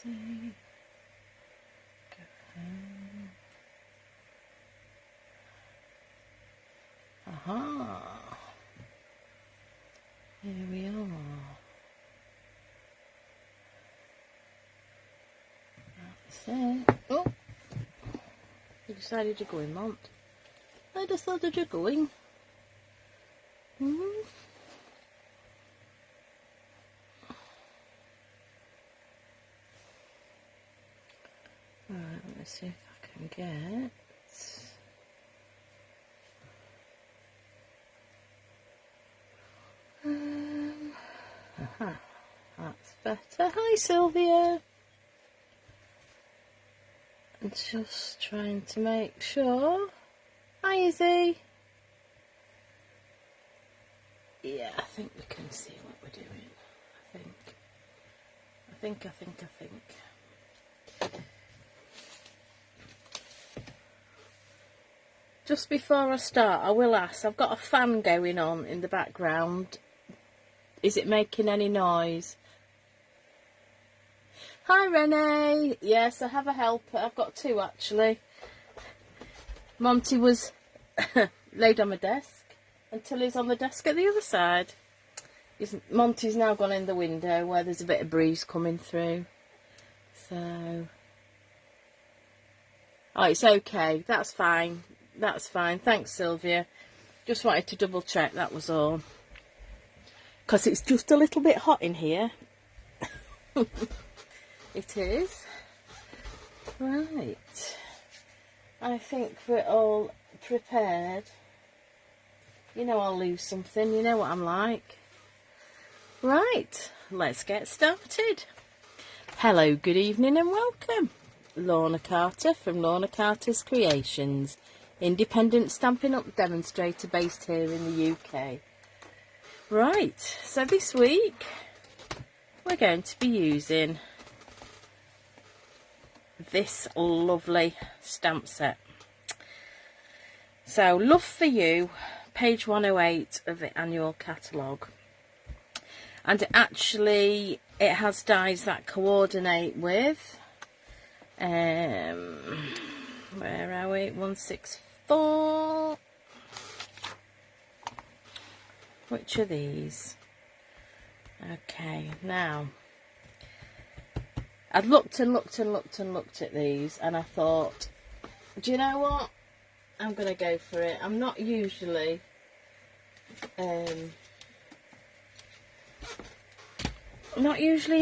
see. Go home. Aha. Here we are. That's it. Oh, you decided to go in, Mont. I decided you're going. Right, let me see if I can get. That's better. Hi, Sylvia. I'm just trying to make sure. Hi, Izzy. Yeah, I think we can see what we're doing. I think. Just before I start, I will ask, I've got a fan going on in the background. Is it making any noise? Hi, Renee. Yes, I have a helper. I've got two, actually. Monty was laid on my desk until he's on the desk at the other side. Monty's now gone in the window where there's a bit of breeze coming through. So... oh, it's okay. That's fine. That's fine. Thanks, Sylvia. Just wanted to double check, that was all. Because it's just a little bit hot in here. It is. Right. I think we're all prepared. You know I'll lose something. You know what I'm like. Right. Let's get started. Hello, good evening and welcome. Lorna Carter from Lorna Carter's Creations. Independent Stampin' Up demonstrator based here in the UK. Right, so this week we're going to be using this lovely stamp set. So, Love for You, page 108 of the annual catalogue. And it has dies that coordinate with, where are we, 164. Which are these? Okay, now I'd looked at these and I thought, do you know what? I'm gonna go for it. I'm not usually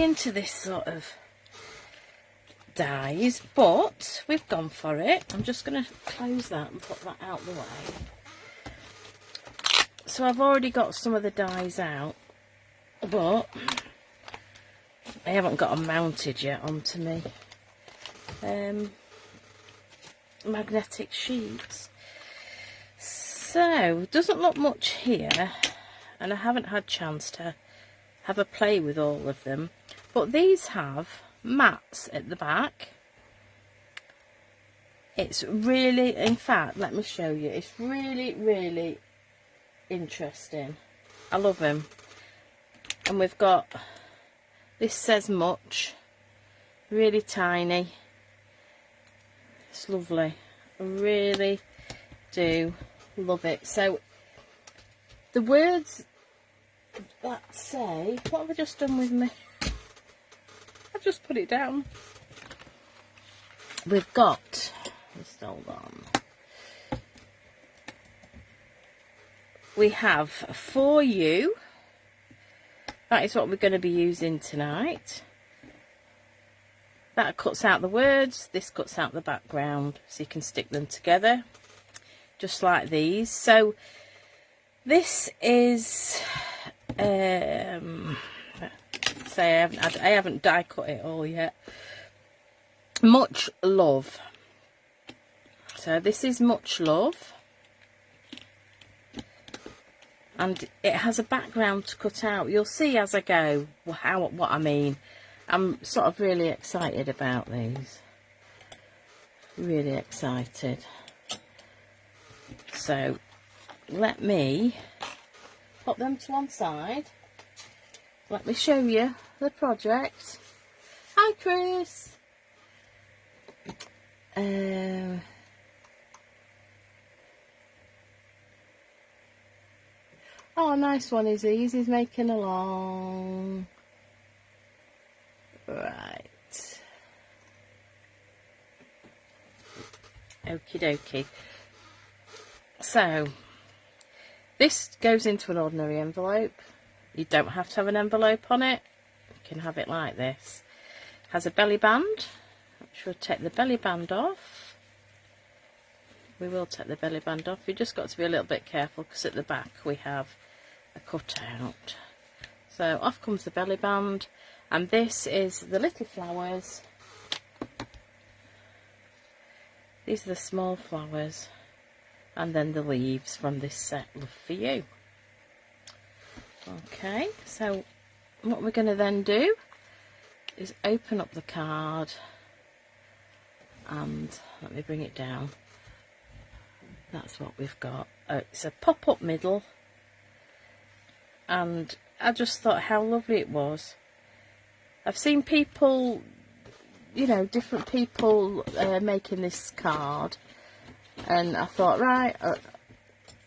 into this sort of dies, but we've gone for it. I'm just going to close that and put that out the way. So I've already got some of the dies out, but I haven't got them mounted yet onto me magnetic sheets. So, doesn't look much here, and I haven't had a chance to have a play with all of them, but these have mats at the back. It's really, in fact, let me show you, it's really interesting. I love them. And we've got, this says much, really tiny. It's lovely. I really do love it. So the words that say, what have I just done with me? I've just put it down. We've got, just hold on. We have For You. That is what we're going to be using tonight. That cuts out the words, this cuts out the background, so you can stick them together, just like these. So this is, say I haven't die cut it all yet. Much Love. So this is Much Love, and it has a background to cut out. You'll see as I go what I mean. I'm sort of really excited about these. Really excited. So let me put them to one side. Let me show you the project. Hi, Chris. Oh, nice one, Izzy. Izzy's making along. Right. Okie dokie. So, this goes into an ordinary envelope. You don't have to have an envelope on it. You can have it like this. Has a belly band, which we'll take the belly band off. We will take the belly band off. You've just got to be a little bit careful because at the back we have a cutout. So off comes the belly band, and this is the little flowers. These are the small flowers, and then the leaves from this set, Love For You. Okay, so what we're going to then do is open up the card, and let me bring it down. That's what we've got. It's a pop-up middle, and I just thought how lovely it was. I've seen people, you know, different people making this card, and I thought, right,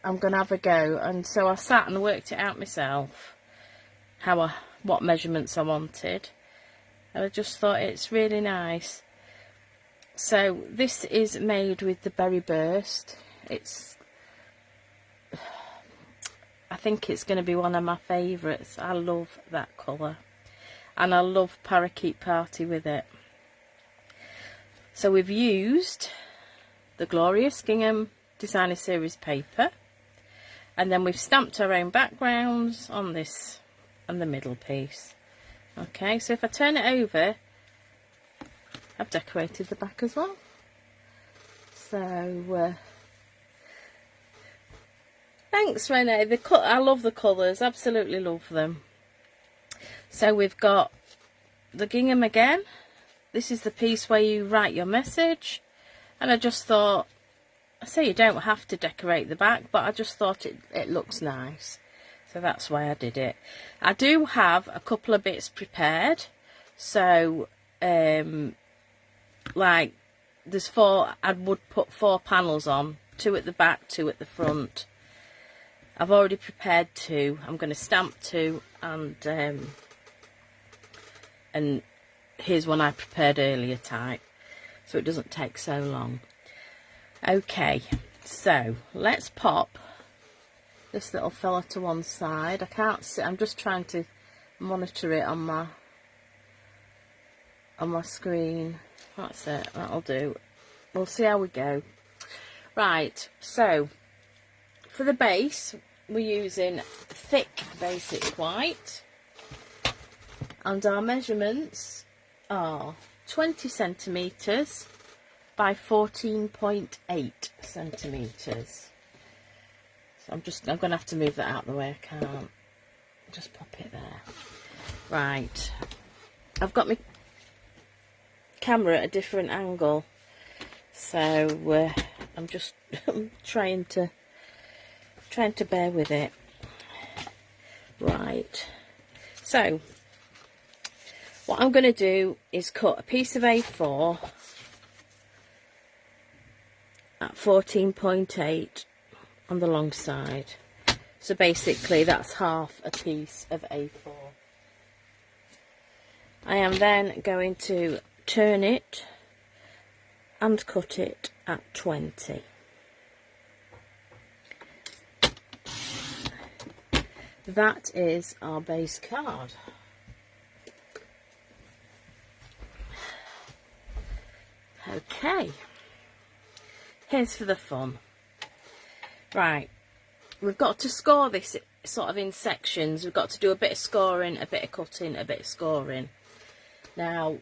I'm going to have a go. And so I sat and worked it out myself, what measurements I wanted. And I just thought it's really nice. So this is made with the Berry Burst. I think it's going to be one of my favourites. I love that colour, and I love Parakeet Party with it. So we've used the glorious Ginham Designer Series paper, and then we've stamped our own backgrounds on this and the middle piece. Okay, so if I turn it over, I've decorated the back as well. So thanks, Renee. I love the colours, absolutely love them. So we've got the gingham again. This is the piece where you write your message, and I just thought, I say you don't have to decorate the back, but I just thought it looks nice. So that's why I did it. I do have a couple of bits prepared. So, like, there's I would put 4 panels on. 2 at the back, 2 at the front. I've already prepared 2. I'm going to stamp 2, and here's one I prepared earlier type. So it doesn't take so long. Okay, so let's pop this little fella to one side. I can't see, I'm just trying to monitor it on my screen. That's it, that'll do. We'll see how we go. Right, so for the base we're using thick basic white, and our measurements are 20 centimetres by 14.8 centimetres. I'm going to have to move that out of the way. I can't just pop it there. Right, I've got my camera at a different angle, so I'm just trying to bear with it. Right, so what I'm going to do is cut a piece of A4 at 14.8 on the long side. So basically that's half a piece of A4. I am then going to turn it and cut it at 20. That is our base card. Okay, here's for the fun. Right, we've got to score this sort of in sections. We've got to do a bit of scoring, a bit of cutting, a bit of scoring. Now,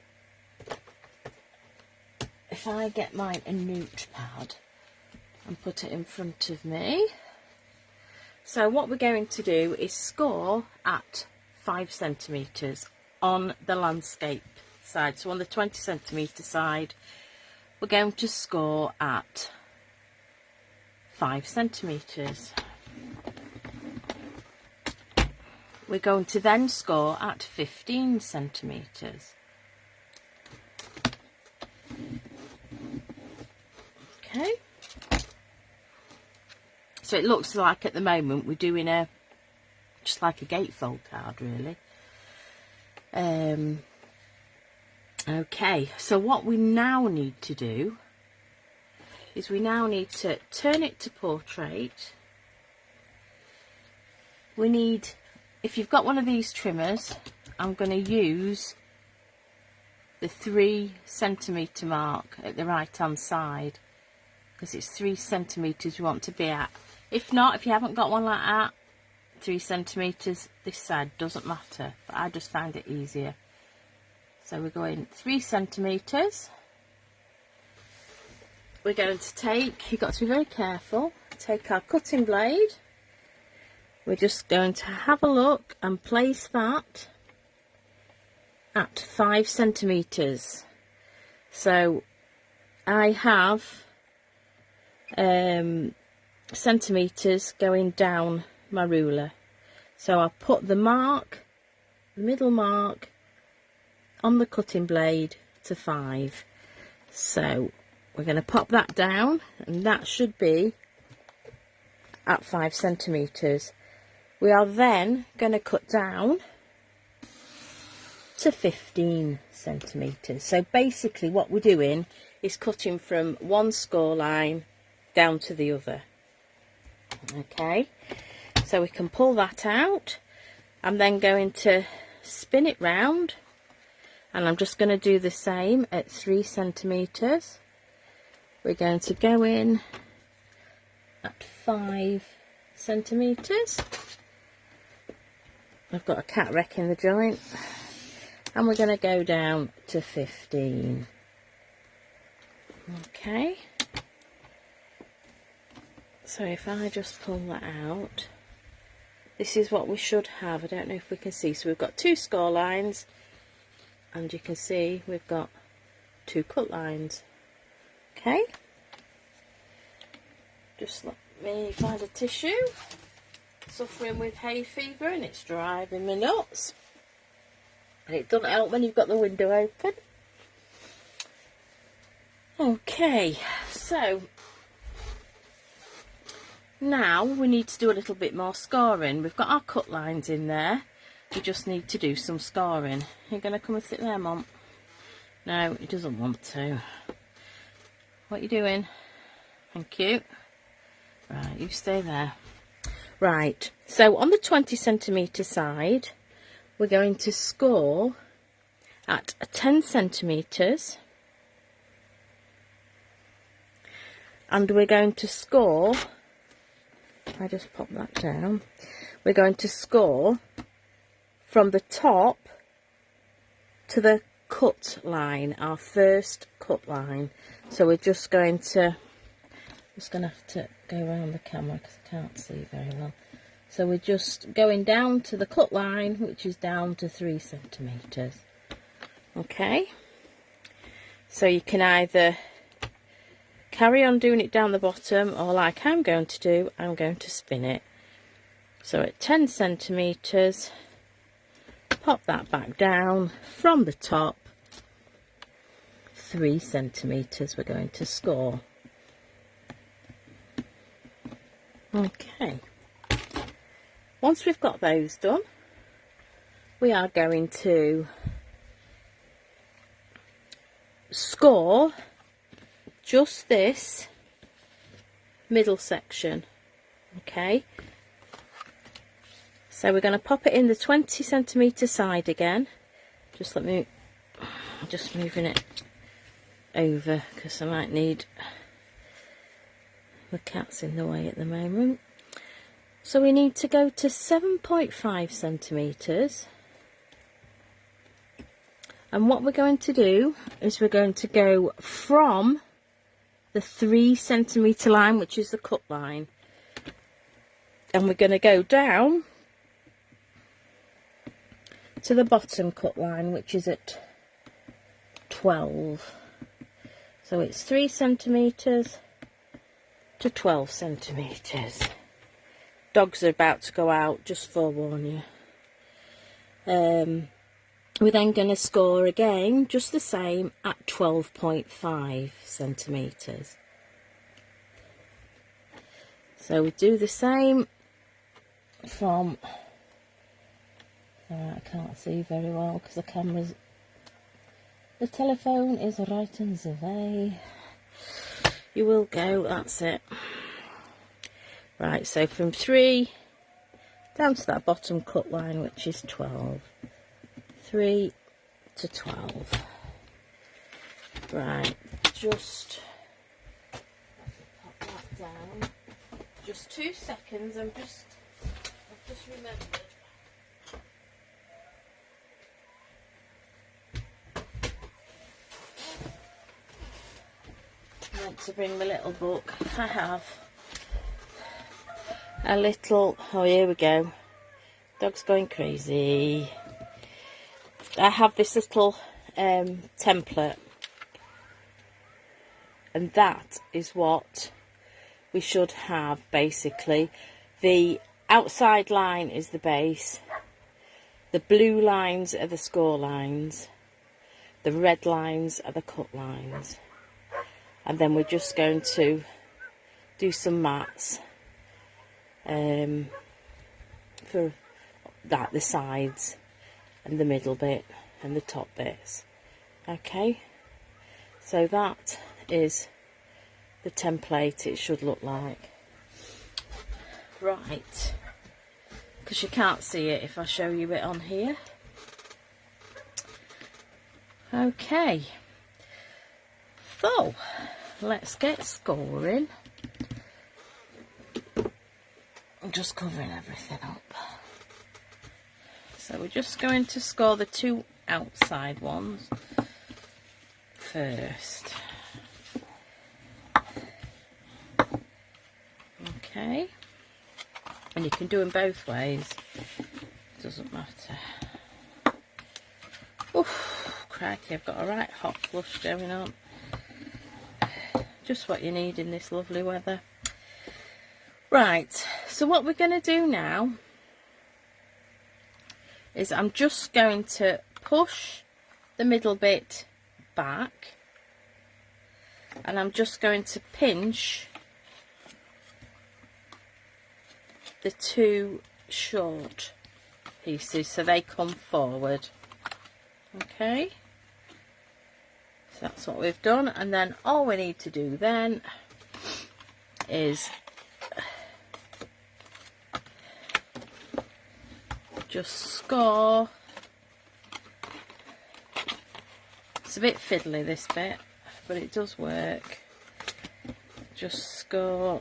if I get mine a notepad and put it in front of me. So what we're going to do is score at 5 centimetres on the landscape side. So on the 20 centimetre side, we're going to score at 5 centimetres. We're going to then score at 15 centimetres. So it looks like at the moment we're doing just like a gatefold card, really. Okay, so what we now need to do is we now need to turn it to portrait. We need, if you've got one of these trimmers, I'm going to use the 3 centimetre mark at the right hand side, because it's 3 centimetres you want to be at. If not, if you haven't got one like that, 3 centimetres this side, doesn't matter, but I just find it easier. So we're going 3 centimetres. We're going to take, you've got to be very careful, take our cutting blade. We're just going to have a look and place that at 5 centimetres. So I have centimetres going down my ruler. So I'll put the mark, the middle mark, on the cutting blade to 5. So we're going to pop that down, and that should be at 5 centimetres. We are then going to cut down to 15 centimetres. So basically what we're doing is cutting from one score line down to the other. Okay, so we can pull that out. I'm then going to spin it round, and I'm just going to do the same at 3 centimetres. We're going to go in at 5 centimetres. I've got a cat wrecking the joint, and we're going to go down to 15. Okay, so if I just pull that out, this is what we should have. I don't know if we can see. So we've got 2 score lines, and you can see we've got 2 cut lines. Okay, just let me find a tissue. Suffering with hay fever and it's driving me nuts, and it doesn't help when you've got the window open. Okay, so now we need to do a little bit more scoring. We've got our cut lines in there, we just need to do some scoring. You're going to come and sit there, Mom? No, he doesn't want to. What are you doing? Thank you. Right, you stay there. Right, so on the 20 centimetre side, we're going to score at 10 centimetres, and we're going to score, I just pop that down, we're going to score from the top to the cut line, our first cut line. So we're just going to, have to go around the camera because I can't see very well. So we're just going down to the cut line, which is down to 3 centimetres. Okay, so you can either carry on doing it down the bottom, or like I'm going to do, I'm going to spin it. So at 10 centimetres, pop that back down from the top, 3 centimetres we're going to score. Okay, once we've got those done, we are going to score just this middle section. Okay, so we're going to pop it in the 20 centimetre side again. Just let me, just moving it over because I might need, the cat's in the way at the moment. So we need to go to 7.5 centimetres, and what we're going to do is we're going to go from the 3 centimetre line, which is the cut line, and we're going to go down to the bottom cut line, which is at 12. So it's 3 centimetres to 12 centimetres. Dogs are about to go out, just forewarn you. We're then going to score again, just the same, at 12.5 centimetres. So we do the same from, I can't see very well because the telephone is right in the way. You will go, that's it. Right, so from 3 down to that bottom cut line, which is 12. 3 to 12. Right, just pop that down. Just 2 seconds, I've just remembered. I want to bring my little book. I have a little, oh here we go, dog's going crazy. I have this little template, and that is what we should have basically. The outside line is the base, the blue lines are the score lines, the red lines are the cut lines, and then we're just going to do some mats for that, the sides and the middle bit and the top bits. Okay, so that is the template it should look like. Right, because you can't see it if I show you it on here. Okay, so let's get scoring. I'm just covering everything up. So we're just going to score the 2 outside ones first. Okay, and you can do them both ways, doesn't matter. Oof, crikey, I've got a right hot flush going on. Just what you need in this lovely weather. Right, so what we're going to do now is I'm just going to push the middle bit back, and I'm just going to pinch the 2 short pieces so they come forward. Okay, so that's what we've done, and then all we need to do then is just score. It's a bit fiddly this bit, but it does work. Just score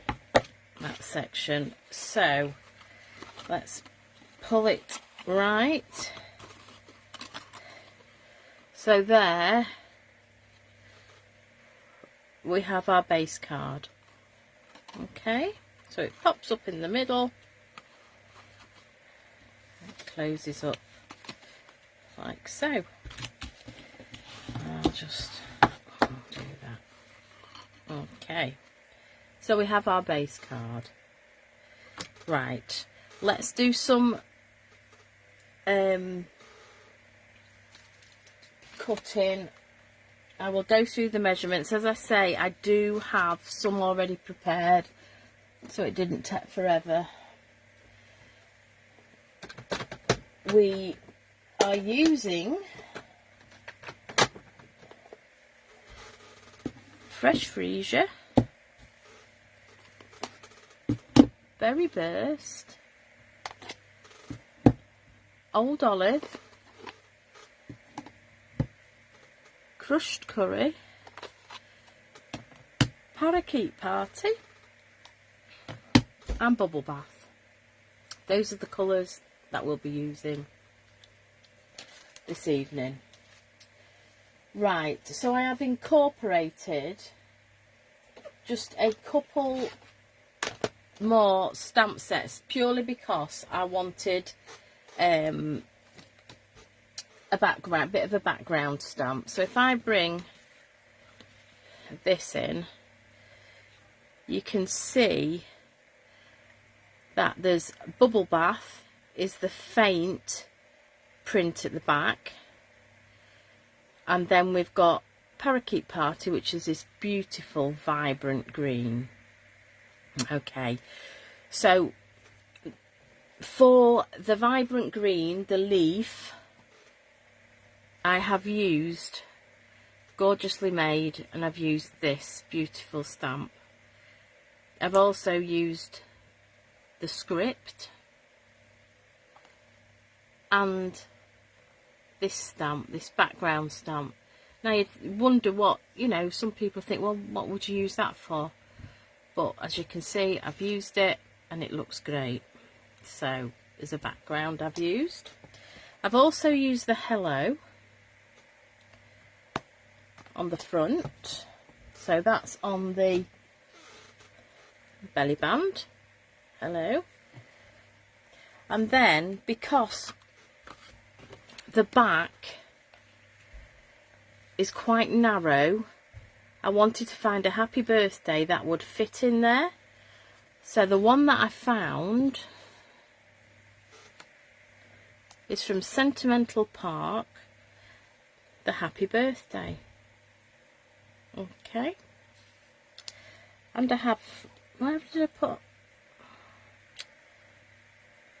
that section. So let's pull it right. So there we have our base card. Okay, so it pops up in the middle, it closes up like so. I'll just do that. Okay, so we have our base card. Right, let's do some cutting. I will go through the measurements. As I say, I do have some already prepared, so it didn't take forever. We are using fresh freesia, berry burst, old olive, crushed curry, parakeet party, and bubble bath. Those are the colours that we'll be using this evening. Right, so I have incorporated just a couple more stamp sets purely because I wanted a background, bit of a background stamp. So if I bring this in, you can see that there's bubble bath is the faint print at the back, and then we've got parakeet party, which is this beautiful vibrant green. Okay, So for the vibrant green, the leaf, I have used Gorgeously Made, and I've used this beautiful stamp. I've also used the script and this stamp, this background stamp. Now you wonder what, you know, some people think, well, what would you use that for? But as you can see, I've used it and it looks great. So as a background I've used. I've also used the hello on the front. So that's on the belly band. Hello. And then, because the back is quite narrow, I wanted to find a happy birthday that would fit in there. So the one that I found is from Sentimental Park, the happy birthday. Okay. And I have, where did I put,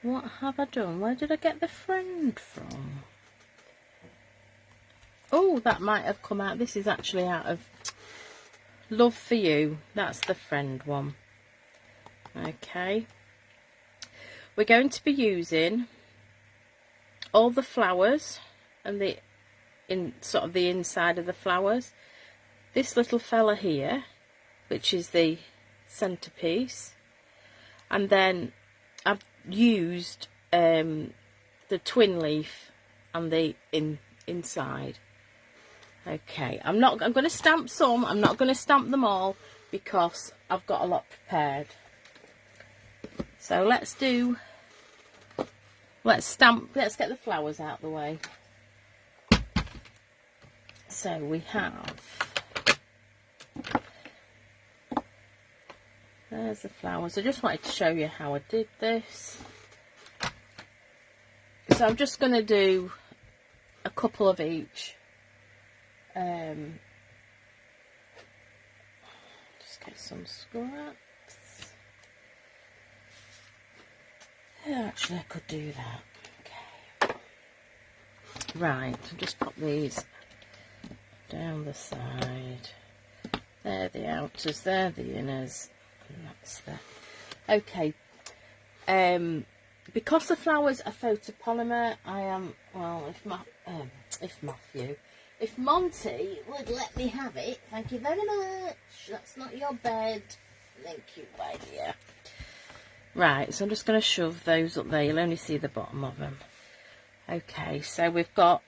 what have I done? Where did I get the friend from? Oh, that might have come out. This is actually out of Love for You. That's the friend one. Okay. We're going to be using all the flowers and the sort of the inside of the flowers. This little fella here, which is the centerpiece, and then I've used the twin leaf and the inside. Okay, I'm going to stamp some. I'm not going to stamp them all because I've got a lot prepared. So let's get the flowers out of the way. So we have, there's the flowers. I just wanted to show you how I did this. So I'm just going to do a couple of each. Just get some scraps. Yeah, actually I could do that. Okay. Right, I'll just pop these down the side. They're the outers, they're the inners, and that's there. Okay. Because the flowers are photopolymer, I am, well, if Monty would let me have it, thank you very much. That's not your bed. Thank you, my dear. Right, so I'm just going to shove those up there. You'll only see the bottom of them. Okay, so we've got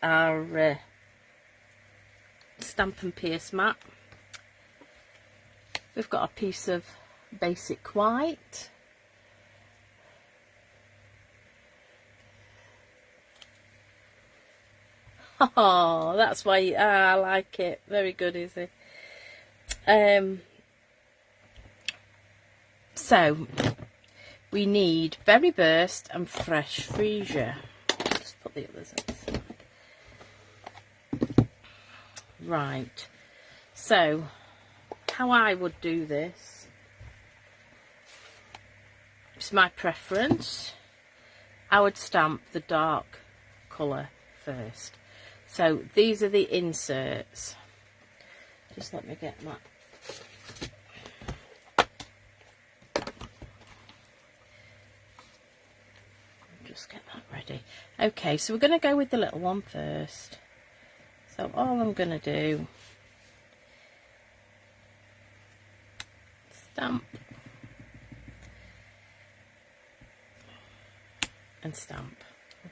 our Stamp and Pierce mat. We've got a piece of basic white. Oh, that's why I like it. Very good, is it? So we need Berry Burst and Fresh Freesia. Just put the others on. Right. So how I would do this, it's my preference. I would stamp the dark colour first. So these are the inserts. Just let me get that. Just get that ready. Okay, so we're going to go with the little one first. So all I'm going to do, stamp and stamp.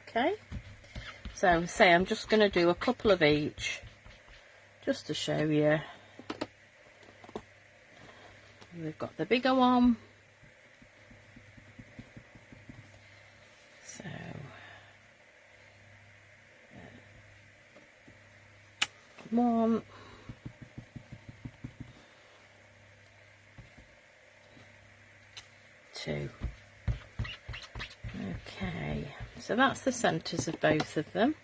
Okay. So say I'm just going to do a couple of each, just to show you. We've got the bigger one. So one, two. Okay, so that's the centres of both of them.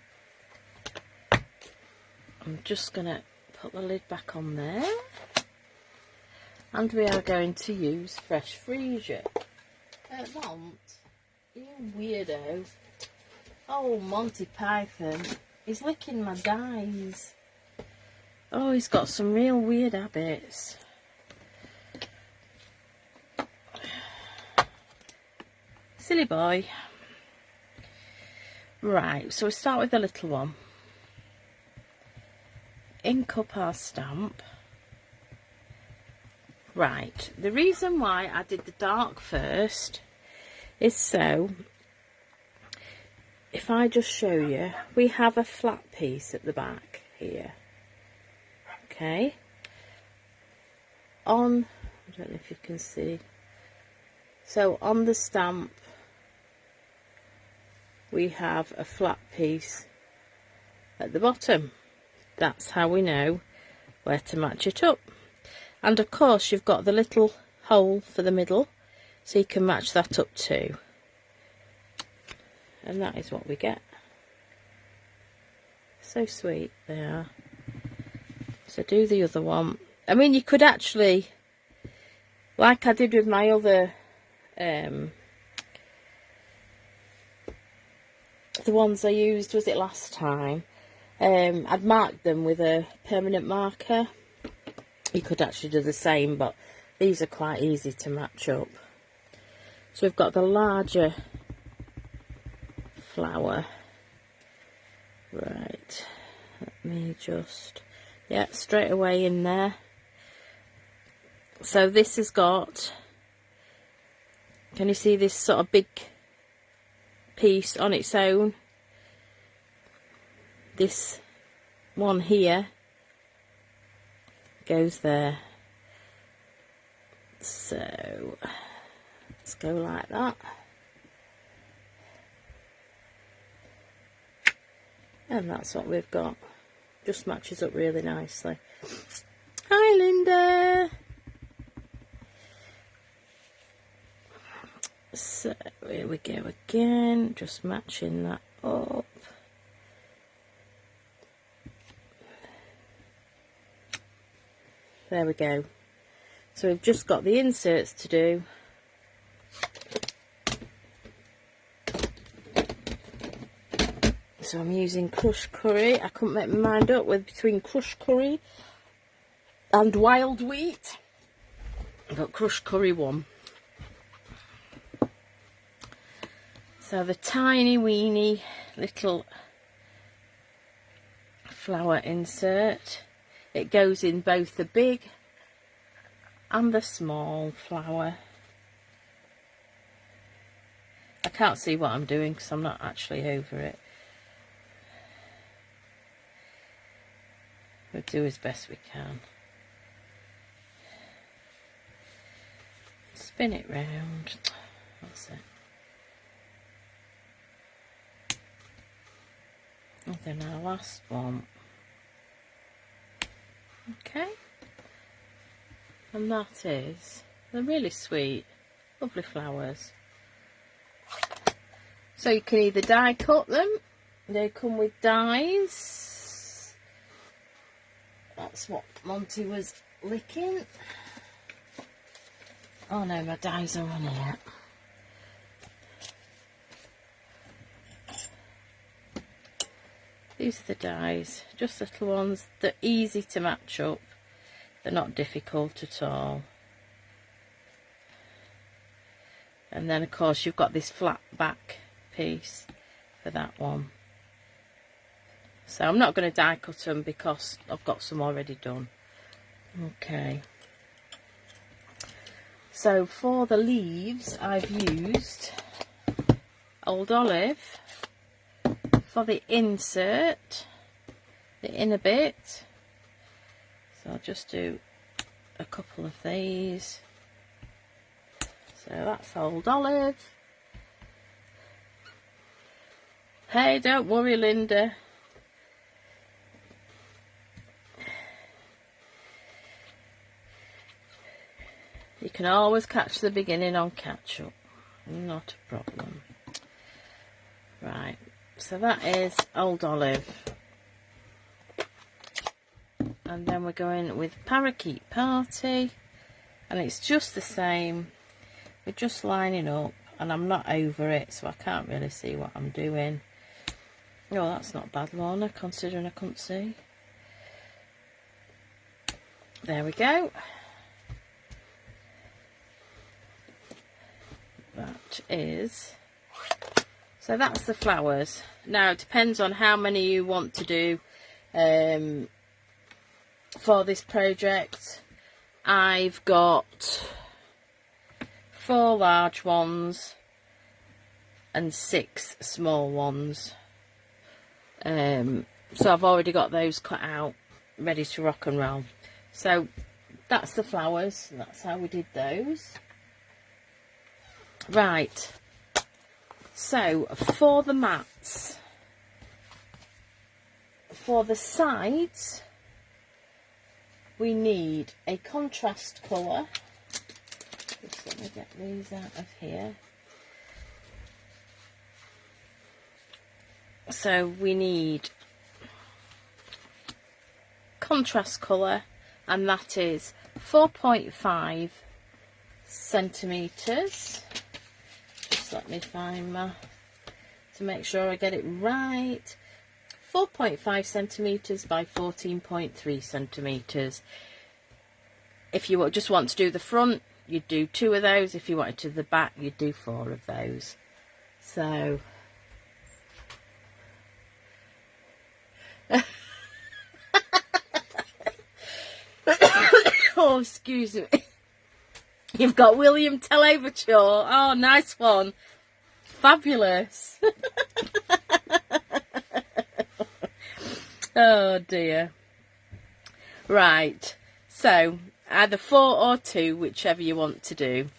I'm just going to put the lid back on there. And we are going to use fresh freesia. Mont, you weirdo. Oh, Monty Python. He's licking my dies. Oh, he's got some real weird habits. Silly boy. Right, so we start with the little one. Ink up our stamp. Right, the reason why I did the dark first is so, if I just show you, we have a flat piece at the back here. Okay. On, I don't know if you can see. So on the stamp, we have a flat piece at the bottom. That's how we know where to match it up. And of course you've got the little hole for the middle, so you can match that up too. And that is what we get. So sweet they are. So do the other one. I mean, you could actually, like I did with my other, the ones I used, was it last time? I'd marked them with a permanent marker. You could actually do the same, but these are quite easy to match up. So we've got the larger flower. Right, let me just, yeah, straight away in there. So this has got, can you see this sort of big piece on its own? This one here goes there. So let's go like that. And that's what we've got. Just matches up really nicely. Hi, Linda. So here we go again, just matching that up. There we go. So we've just got the inserts to do. So I'm using crushed curry. I couldn't make my mind up with between crushed curry and wild wheat. I've got crushed curry one. So the tiny weeny little flower insert. It goes in both the big and the small flower. I can't see what I'm doing because I'm not actually over it. We'll do as best we can. Spin it round. That's it. And then our last one. Okay. And that is, they're really sweet, lovely flowers. So you can either die cut them, they come with dies. That's what Monty was licking. Oh no, my dies are on here. These are the dies, just little ones. They're easy to match up. They're not difficult at all. And then of course you've got this flat back piece for that one. So I'm not going to die cut them because I've got some already done. Okay. So for the leaves I've used Old Olive. For the insert, the inner bit, so I'll just do a couple of these. So that's Old Olive. Hey, don't worry, Linda. You can always catch the beginning on catch up, not a problem. Right. So that is Old Olive. And then we're going with Parakeet Party. and it's just the same. We're just lining up, and I'm not over it, so I can't really see what I'm doing. Oh, that's not bad, Lorna, considering I couldn't see. There we go. That is, so that's the flowers. Now it depends on how many you want to do for this project. I've got 4 large ones and 6 small ones. So I've already got those cut out, ready to rock and roll. So that's the flowers. That's how we did those. Right. So for the mats, for the sides, we need a contrast colour. Just let me get these out of here. So we need contrast colour, and that is 4.5 centimetres. Just let me find my, to make sure I get it right. 4.5 centimetres by 14.3 centimetres. If you just want to do the front, you'd do 2 of those. If you wanted to the back, you'd do 4 of those. So oh, excuse me. You've got William Tell Overture. Oh, nice one. Fabulous. Oh dear. Right. So either 4 or 2, whichever you want to do.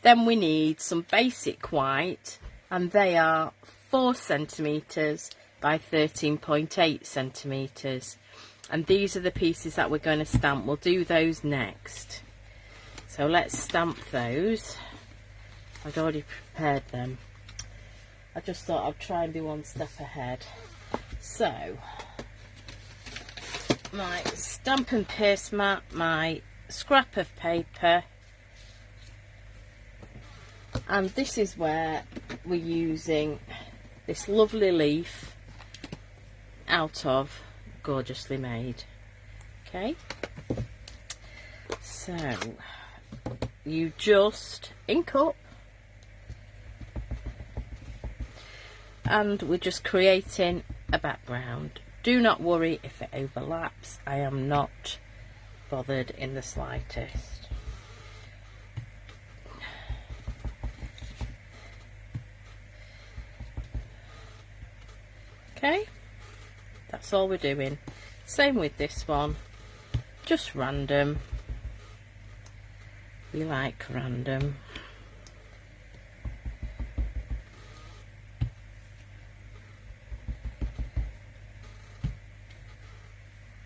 Then we need some basic white, and they are 4 centimetres by 13.8 centimetres. And these are the pieces that we're going to stamp. We'll do those next. So let's stamp those. I'd already prepared them. I just thought I'd try and be one step ahead. So, my stamp and paste mat, my scrap of paper, and this is where we're using this lovely leaf out of Gorgeously Made. Okay, so you just ink up, and we're just creating a background. Do not worry if it overlaps. I am not bothered in the slightest. Okay, that's all we're doing. Same with this one, just random. We like random.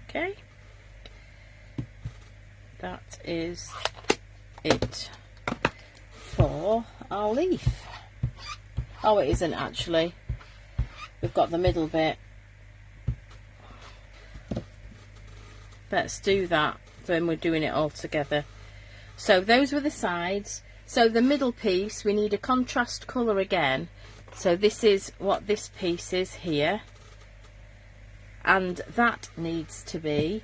Okay, that is it for our leaf. Oh, it isn't actually. We've got the middle bit. Let's do that when we're doing it all together. So those were the sides. So the middle piece, we need a contrast colour again. So this is what this piece is here. And that needs to be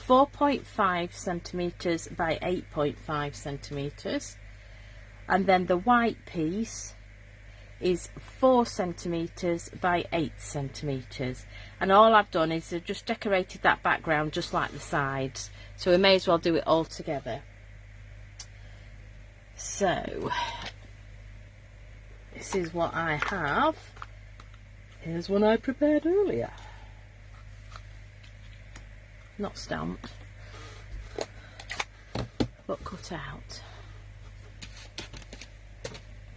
4.5 centimetres by 8.5 centimetres. And then the white piece is 4 centimetres by 8 centimetres. And all I've done is I've just decorated that background just like the sides. So we may as well do it all together. So this is what I have. Here's one I prepared earlier. Not stamped, but cut out.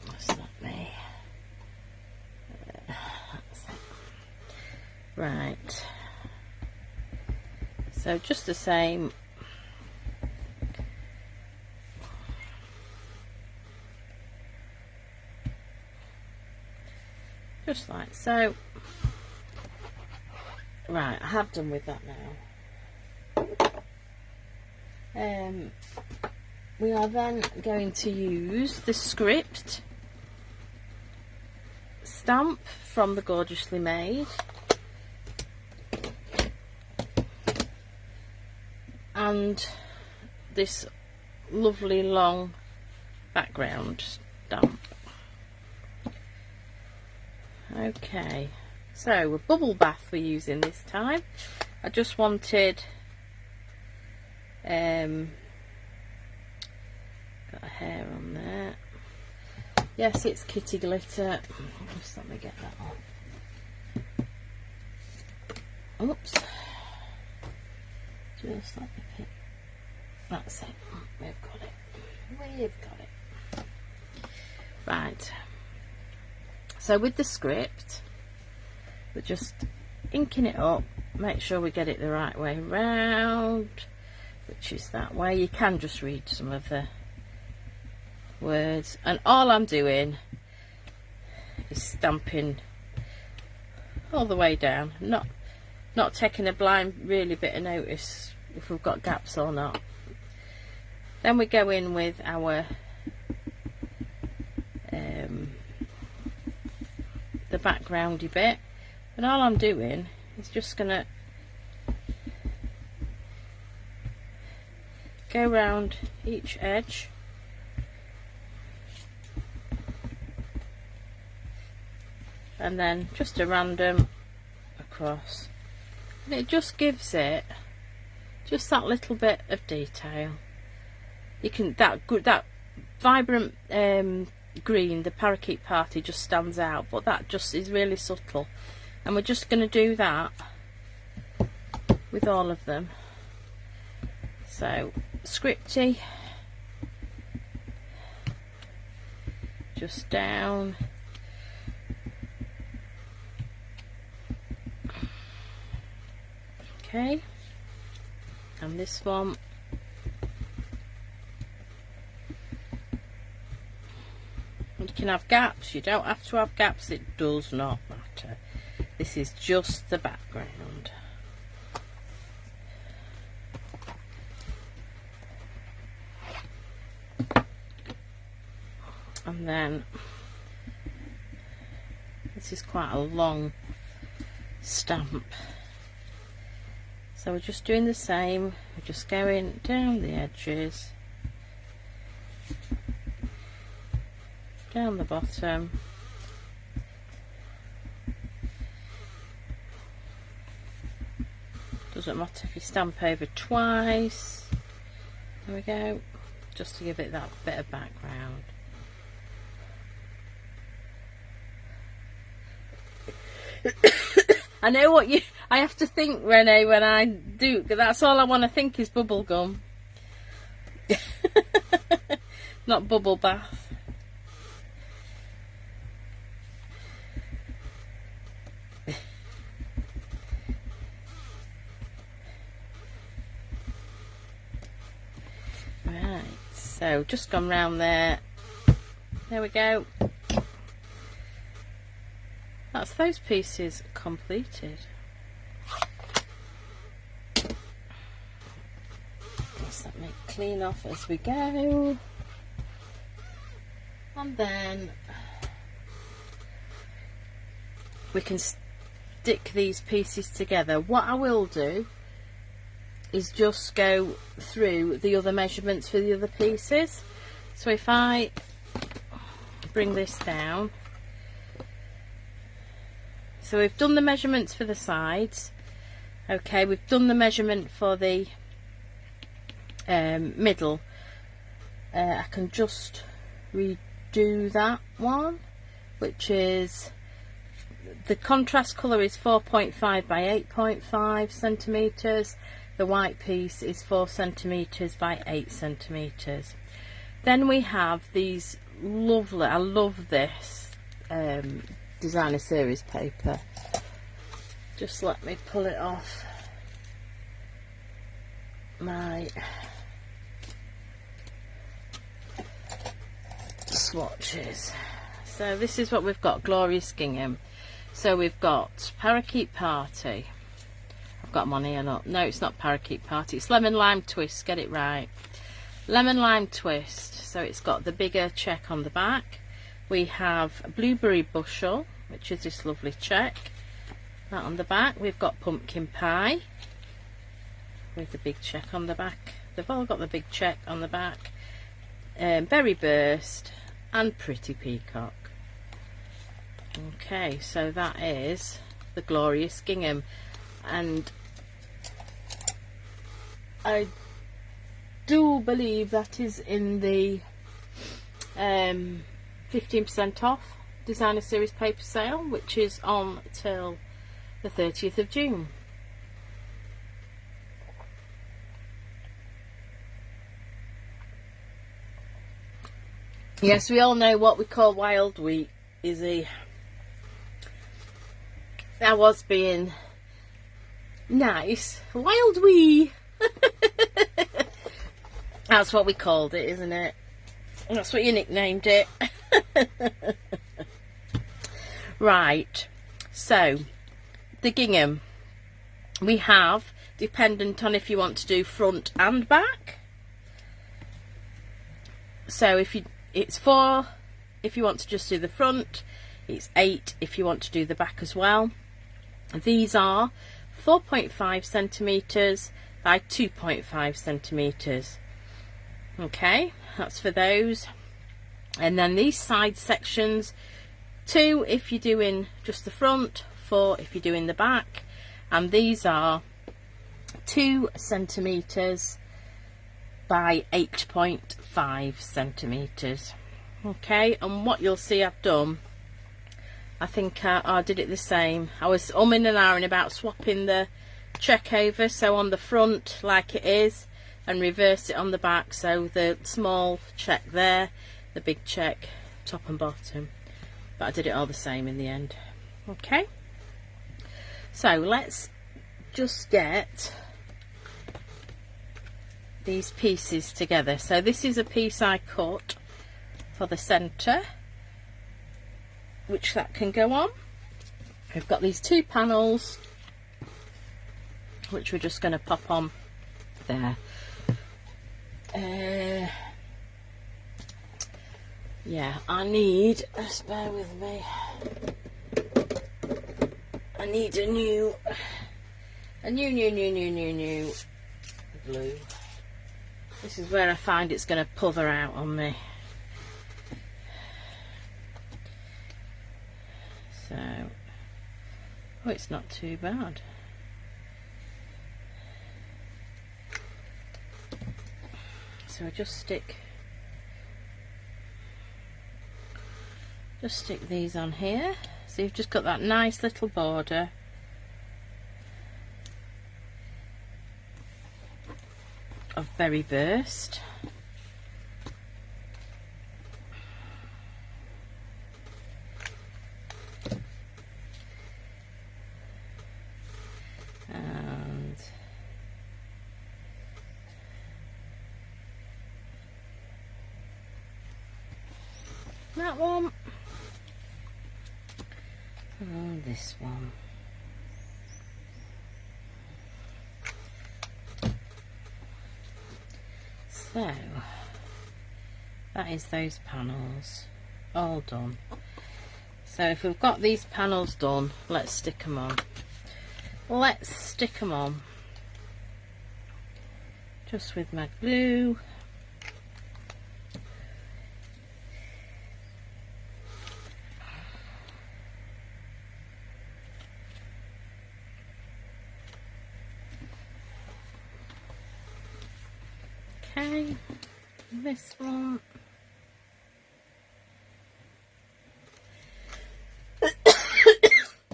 That's not me. That's it. Right. So just the same. Just like so. Right, I have done with that now. we are then going to use the script stamp from the Gorgeously Made, and this lovely long background stamp. Okay, so a bubble bath we're using this time. I just wanted got a hair on there. Yes, it's kitty glitter. Just let me get that on. Oops. Just let me pick. That's it. We've got it. We've got it. Right. So with the script, we're just inking it up. Make sure we get it the right way round, which is that way. You can just read some of the words, and all I'm doing is stamping all the way down, not taking a blind really bit of notice if we've got gaps or not. Then we go in with our the backgroundy bit, and all I'm doing is just gonna go round each edge and then just a random across, and it just gives it just that little bit of detail. You can that vibrant green, the Parakeet Party, just stands out, but that just is really subtle, and we're just going to do that with all of them. So scripty, just down, okay, and this one you can have gaps, you don't have to have gaps, it does not matter. This is just the background. And then this is quite a long stamp, so we're just doing the same. We're just going down the edges, down the bottom, doesn't matter if you stamp over twice. There we go, just to give it that bit of background. I know what I have to think, Renee, when I do, that's all I want to think is bubble gum. Not bubble bath. Right, so just gone round there. There we go. That's those pieces completed. Just let me clean off as we go. And then we can stick these pieces together. What I will do is just go through the other measurements for the other pieces. So if I bring this down, so we've done the measurements for the sides. Okay, we've done the measurement for the middle. I can just redo that one, which is the contrast colour is 4.5 by 8.5 centimetres. The white piece is 4 centimetres by 8 centimetres. Then we have these lovely, I love this designer series paper. Just let me pull it off my swatches. So this is what we've got, Glorious Gingham. So we've got Parakeet Party. I've got them on here. No, it's not Parakeet Party. It's Lemon Lime Twist. Get it right. lemon lime twist, so it's got the bigger check on the back. We have a blueberry bushel, which is this lovely check, that on the back. We've got pumpkin pie with the big check on the back. They've all got the big check on the back. Berry burst and pretty peacock. Okay, so that is the glorious gingham, and I do believe that is in the 15% off designer series paper sale, which is on till the 30th of June. Yes, we all know what we call wild wheat, Izzy. I was being nice. Wild wheat. That's what we called it, isn't it? That's what you nicknamed it. Right, so the gingham we have, dependent on if you want to do front and back. So it's 4 if you want to just do the front, it's 8 if you want to do the back as well. These are 4.5 centimeters by 2.5 centimeters. Okay, that's for those. And then these side sections, 2 if you're doing just the front, 4 if you're doing the back, and these are 2 centimeters by 8.5 centimeters. Okay, and what you'll see I've done, I think I did it the same. I was umming and ahhing about swapping the check over, so on the front like it is, and reverse it on the back, so the small check there, the big check top and bottom, but I did it all the same in the end. Okay, so let's just get these pieces together. So this is a piece I cut for the centre, which that can go on. We've got these 2 panels which we're just going to pop on there. Yeah, I need, just bear with me, I need a new glue. This is where I find it's going to puther out on me. So, oh, it's not too bad. So I just stick these on here. So you've just got that nice little border. Of berry burst. And that one. And this one. So that is those panels all done. So if we've got these panels done, let's stick them on. Let's stick them on just with my glue. Okay, this one.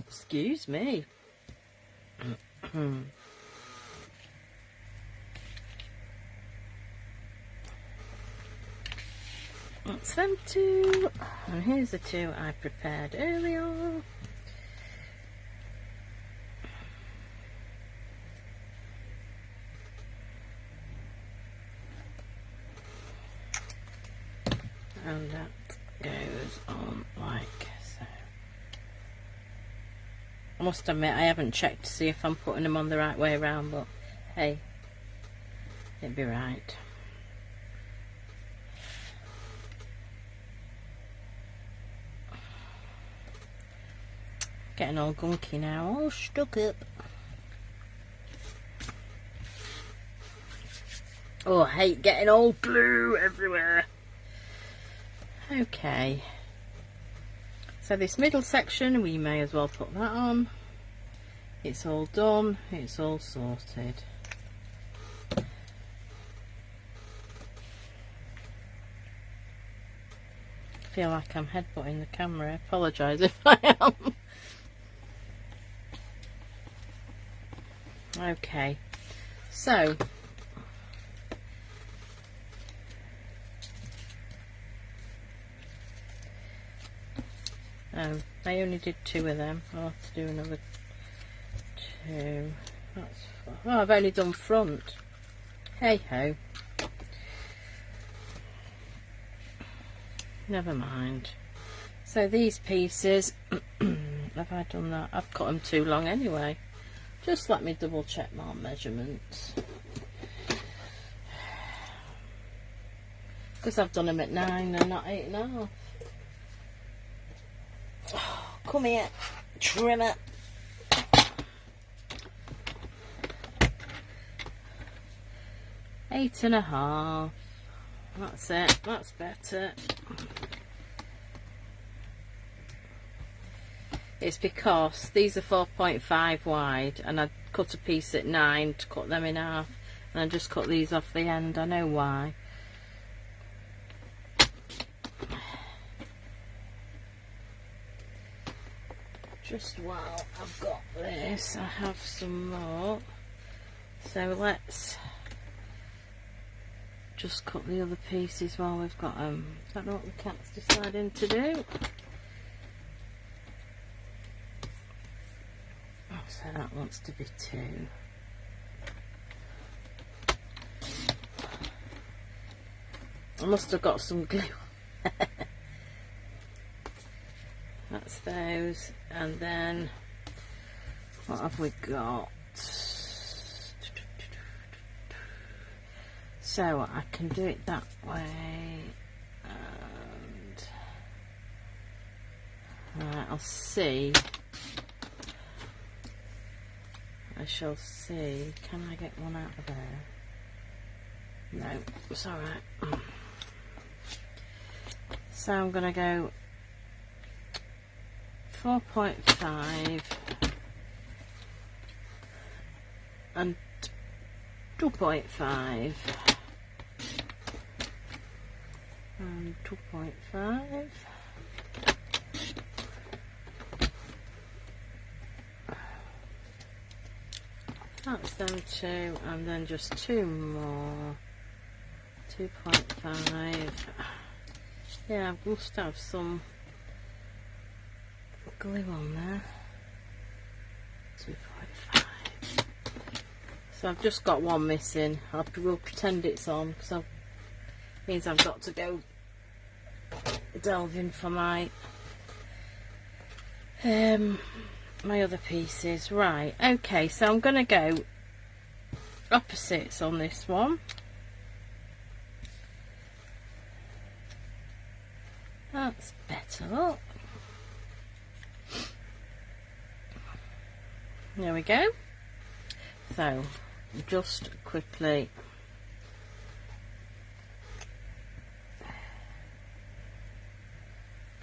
Excuse me. That's them 2, and here's the 2 I prepared earlier. And that goes on like so. I must admit I haven't checked to see if I'm putting them on the right way around, but hey, it'd be right. Getting all gunky now, all stuck up. Oh, I hate getting all glue everywhere. Okay. So this middle section, we may as well put that on. It's all done, it's all sorted. I feel like I'm headbutting the camera. I apologise if I am. Okay, so I only did 2 of them. I'll have to do another 2. That's fine. Oh, I've only done front. Hey ho. Never mind. So these pieces, have I done that? I've cut them too long anyway. Just let me double check my measurements. Because I've done them at 9 and not 8.5. Oh, come here, trimmer. Eight 8.5. That's it. That's better. It's because these are 4.5 wide, and I cut a piece at 9 to cut them in half, and I just cut these off the end. I know why. Just while I've got this, I have some more. So let's just cut the other pieces while we've got them. Is that what the cat's deciding to do? Oh, so that wants to be 2. I must have got some glue. That's those, and then what have we got? So I can do it that way, and I'll see. I shall see. Can I get one out of there? No, it's alright. So I'm going to go 4.5 and 2.5 and 2.5. That's them 2, and then just 2 more. 2.5. Yeah, I must have some glue on there. 2.5. So I've just got one missing. We'll pretend it's on, because it means I've got to go delving for my my other pieces. Right, okay, so I'm going to go opposites on this one. That's better, look. There we go. So just quickly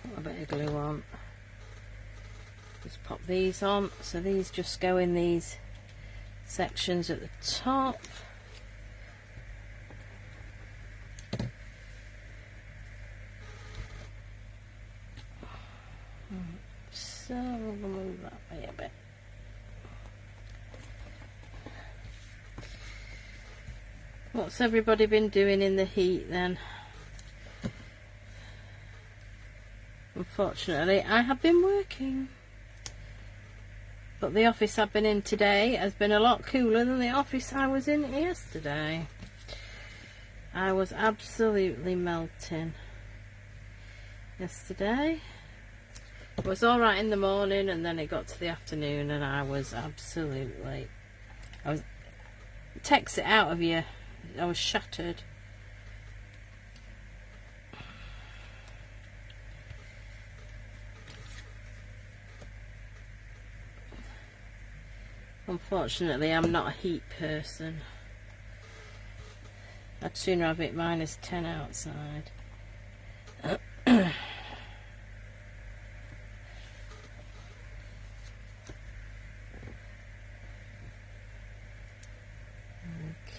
put a bit of glue on. Just pop these on. So these just go in these sections at the top. So we'll move that way a bit. What's everybody been doing in the heat then? Unfortunately, I have been working. But the office I've been in today has been a lot cooler than the office I was in yesterday. I was absolutely melting yesterday. It was alright in the morning, and then it got to the afternoon and I was absolutely... it takes it out of you. I was shattered. Unfortunately, I'm not a heat person. I'd sooner have it -10 outside.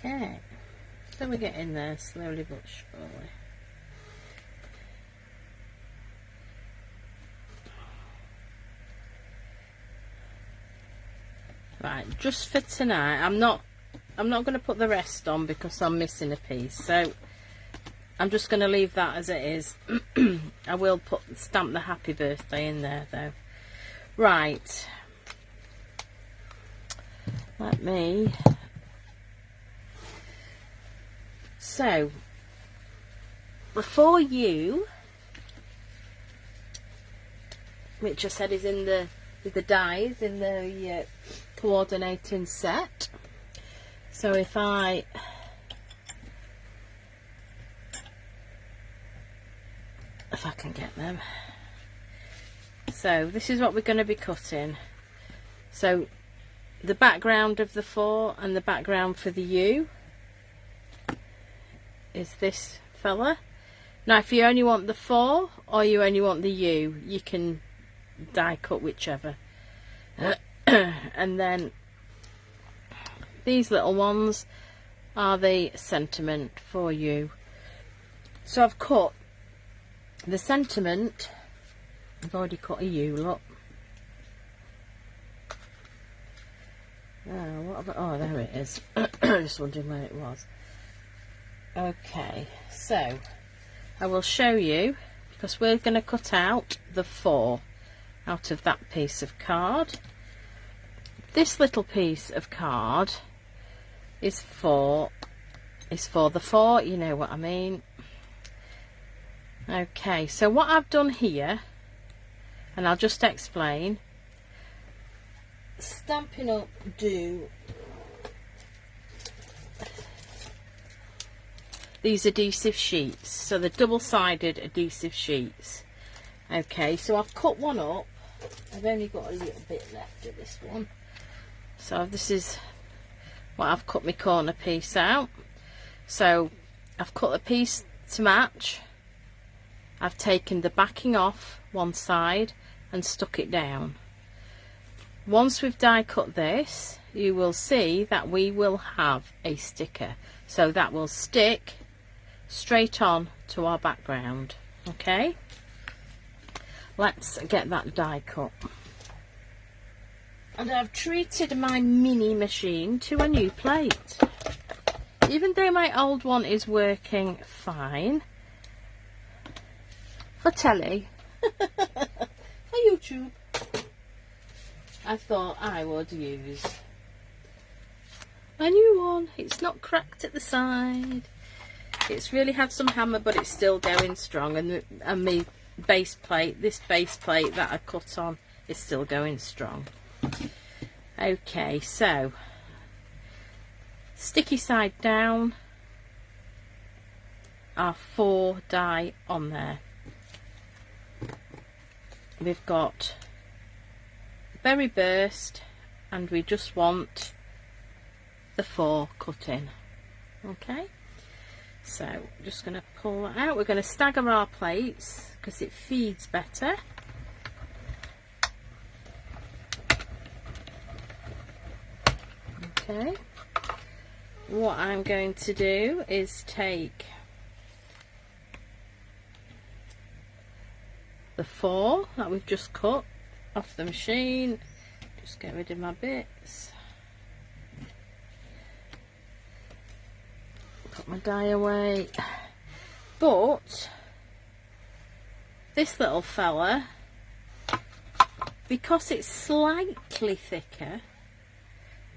Okay, so we're getting there slowly but surely. Right, just for tonight, I'm not going to put the rest on because I'm missing a piece, so I'm just going to leave that as it is. I will stamp the happy birthday in there though. Right, let me. So before you, which I said is in the dies in the coordinating set. So if I can get them. So this is what we're going to be cutting. So the background of the 4 and the background for the U is this fella. Now if you only want the 4 or you only want the U, you can die cut whichever. And then these little ones are the sentiment for you. So I've cut the sentiment. I've already cut a U, look. Oh, what have oh, there it is. Just wondering where it was. Okay, so I will show you, because we're going to cut out the 4 out of that piece of card. This little piece of card is for the 4, you know what I mean. Okay, so what I've done here, and I'll just explain. Stampin' Up do these adhesive sheets, so the double-sided adhesive sheets. Okay, so I've cut one up. I've only got a little bit left of this one. So this is what I've cut my corner piece out. So I've cut a piece to match. I've taken the backing off one side and stuck it down. Once we've die cut this, you will see that we will have a sticker. So that will stick straight on to our background. Okay, let's get that die cut. And I've treated my mini machine to a new plate. Even though my old one is working fine for telly, for YouTube, I thought I would use my new one. It's not cracked at the side. It's really had some hammer, but it's still going strong. And my base plate, this base plate that I cut on, is still going strong. Okay, so sticky side down, our 4 die on there. We've got berry burst, and we just want the 4 cut in. Okay, so just going to pull that out. We're going to stagger our plates because it feeds better. Okay, what I'm going to do is take the 4 that we've just cut off the machine, just get rid of my bits, put my die away. But this little fella, because it's slightly thicker,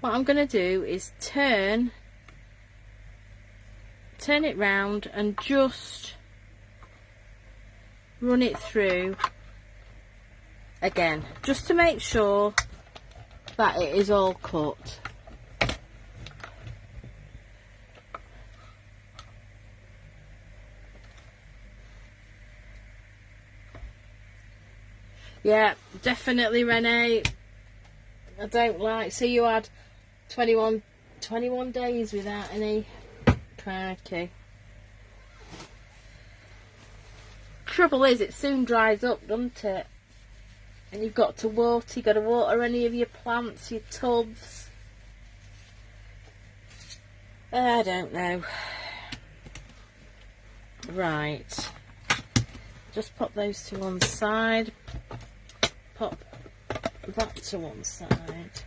what I'm going to do is turn it round and just run it through again, just to make sure that it is all cut. Yeah, definitely, Renee. I don't like, so you had 21 days without any. Crikey. Trouble is, it soon dries up, doesn't it? And you've got to water any of your plants, your tubs. I don't know. Right. Just pop those to one side. Pop that to one side.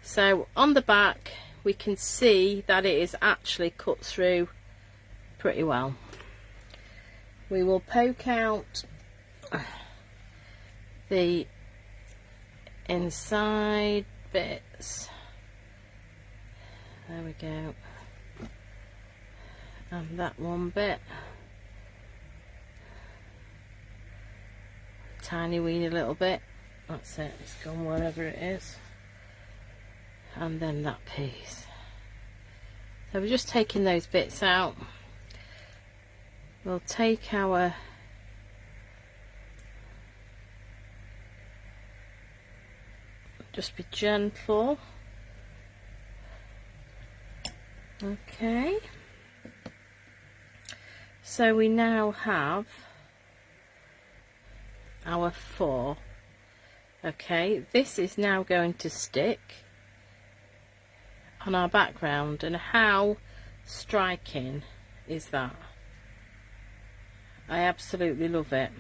So on the back we can see that it is actually cut through pretty well. We will poke out the inside bits. There we go. And that one bit. Tiny weeny little bit. That's it. It's gone wherever it is. And then that piece. So we're just taking those bits out. We'll take our just be gentle. Okay. So we now have our 4. Okay, this is now going to stick on our background, and how striking is that? I absolutely love it.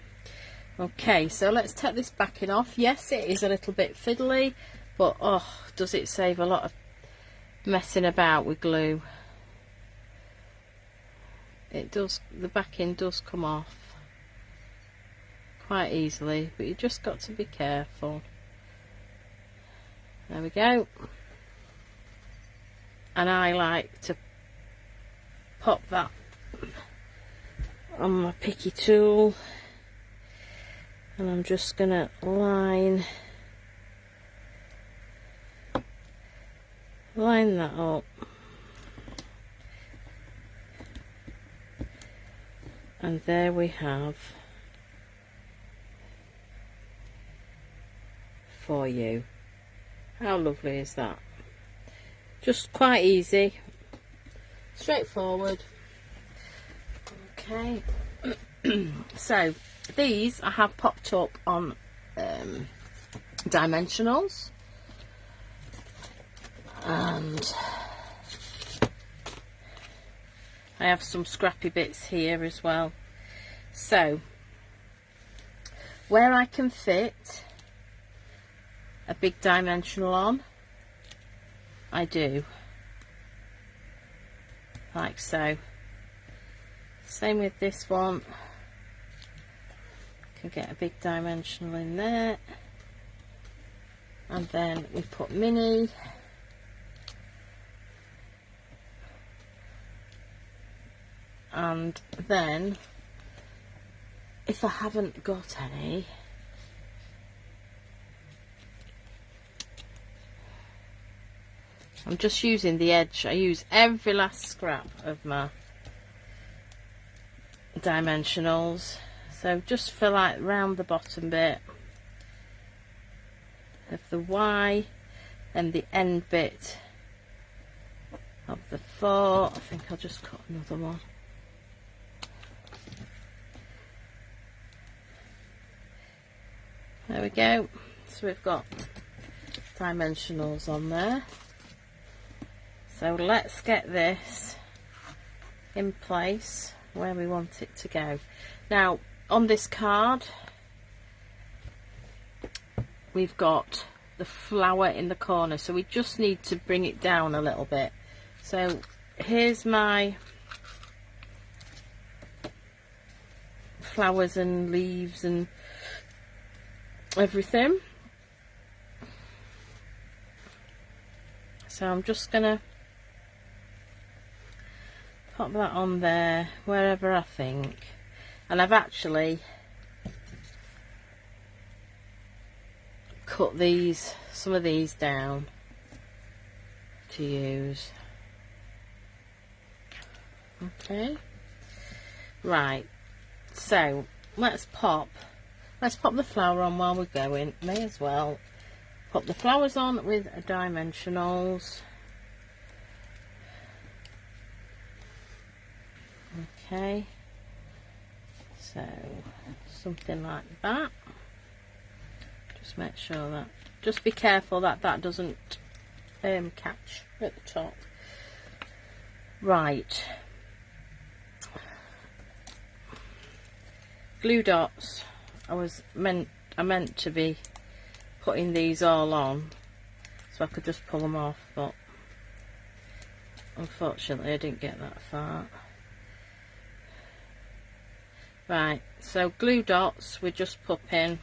Okay, so let's take this backing off. Yes, it is a little bit fiddly, but oh, does it save a lot of messing about with glue. It does, the backing does come off quite easily, but you just got to be careful. There we go. And I like to pop that on my picky tool, and I'm just gonna line that up, and there we have for you. How lovely is that? Just quite easy, straightforward. Okay. So these I have popped up on dimensionals, and I have some scrappy bits here as well. So where I can fit a big dimensional on, I do, like so. Same with this one. Can get a big dimensional in there, and then we put mini, and then if I haven't got any, I'm just using the edge. I use every last scrap of my dimensionals, so just for like round the bottom bit of the Y and the end bit of the 4. I think I'll just cut another one. There we go. So we've got dimensionals on there. So let's get this in place where we want it to go. Now on this card we've got the flower in the corner, so we just need to bring it down a little bit. So here's my flowers and leaves and everything. So I'm just gonna pop that on there wherever I think, and I've actually cut some of these down to use. Okay, right, so let's pop the flower on while we're going. May as well. put the flowers on with dimensionals. Okay, so something like that. Just make sure that, just be careful that that doesn't catch at the top. Right, glue dots. I meant to be putting these all on so I could just pull them off, but unfortunately I didn't get that far. Right, so glue dots, we just pop in.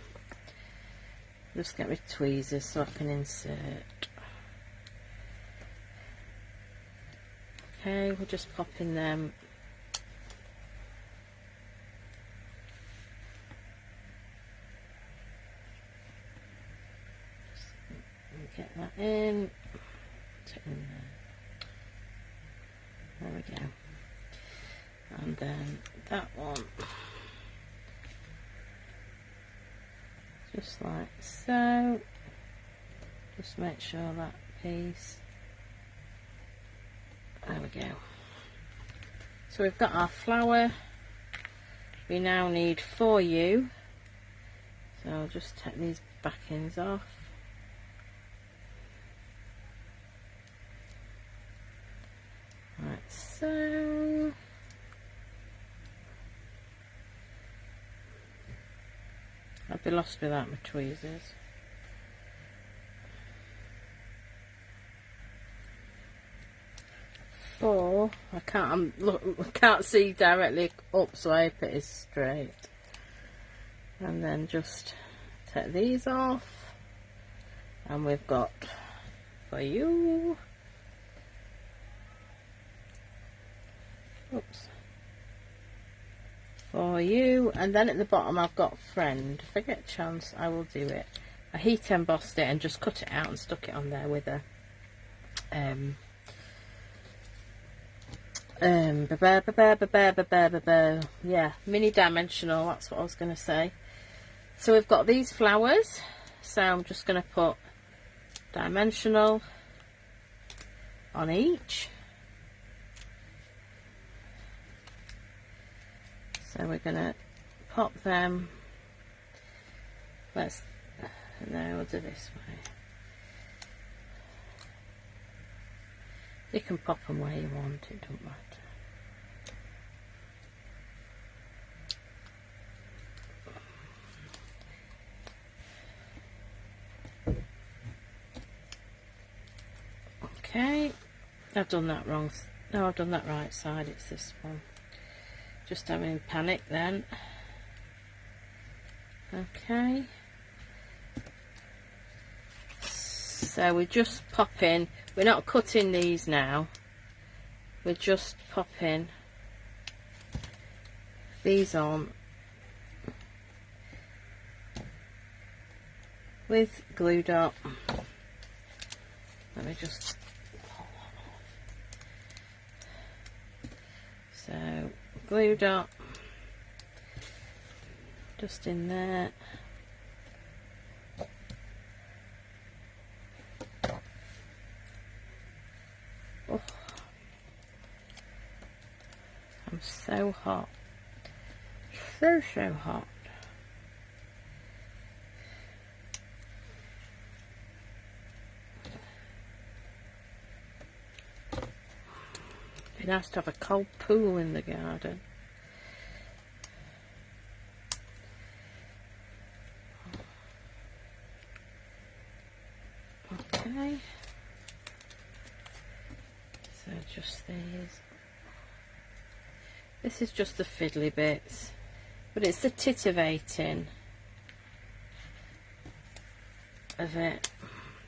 Just get my tweezers so I can insert. Okay, we're just popping them. Just get that in. Put it in there. There we go. And then that one. Just like so. Just make sure that piece. There we go. So we've got our flower. We now need For You. So I'll just take these backings off. Like so. I'd be lost without my tweezers. For, I can't see directly up, so I hope it is straight. And then just take these off, and we've got For You. Oops. For You, and then at the bottom I've got Friend. If I get a chance I will do it. I heat embossed it and just cut it out and stuck it on there with a yeah, mini dimensional, that's what I was going to say. So we've got these flowers, so I'm just going to put dimensional on each. So we're going to pop them, no, we'll do this way. You can pop them where you want, it don't matter. Okay, I've done that wrong. No, I've done that right side, it's this one. Just having panic then. Okay. So we just pop in. We're not cutting these now. We're just popping these on with glue dot. Let me just pull that off. So glue dot just in there. Oh, I'm so hot, so hot. It'd be nice to have a cold pool in the garden. Okay, so just these. This is just the fiddly bits, but it's the titivating of it.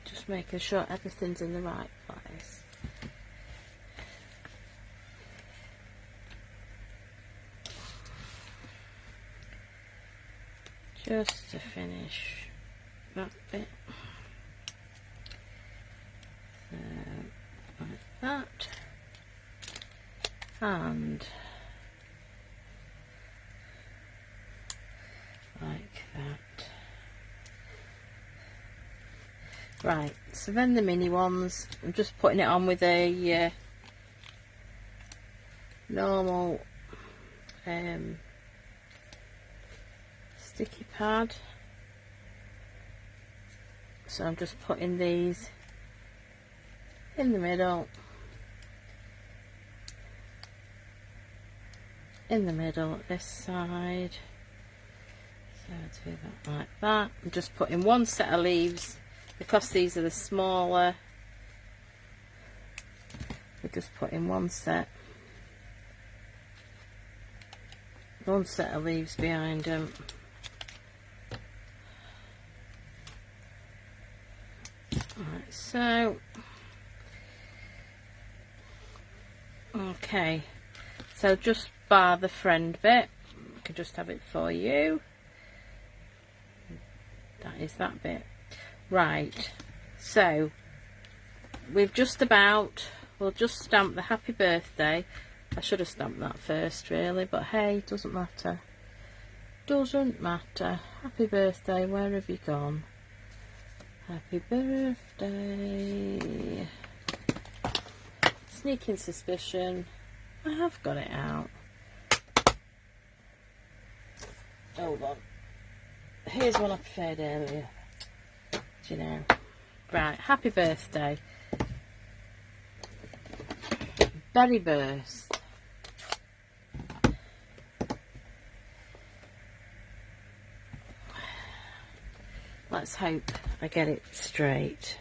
Just making sure everything's in the right place. Just to finish that bit. So, like that. And like that. Right, so then the mini ones, I'm just putting it on with a normal sticky pad. So I'm just putting these in the middle, this side. So do that like that. I'm just putting one set of leaves because these are the smaller. We're just putting one set of leaves behind them. Right, so okay, so just bar the friend bit, I can just have it for you. That is that bit. Right, so we've just about, we'll just stamp the happy birthday. I should have stamped that first really, but hey, doesn't matter. Doesn't matter. Happy birthday, where have you gone? Happy birthday. Sneaking suspicion. I have got it out. Hold on. Here's one I prepared earlier. Do you know? Right, happy birthday. Berry burst. Let's hope I get it straight.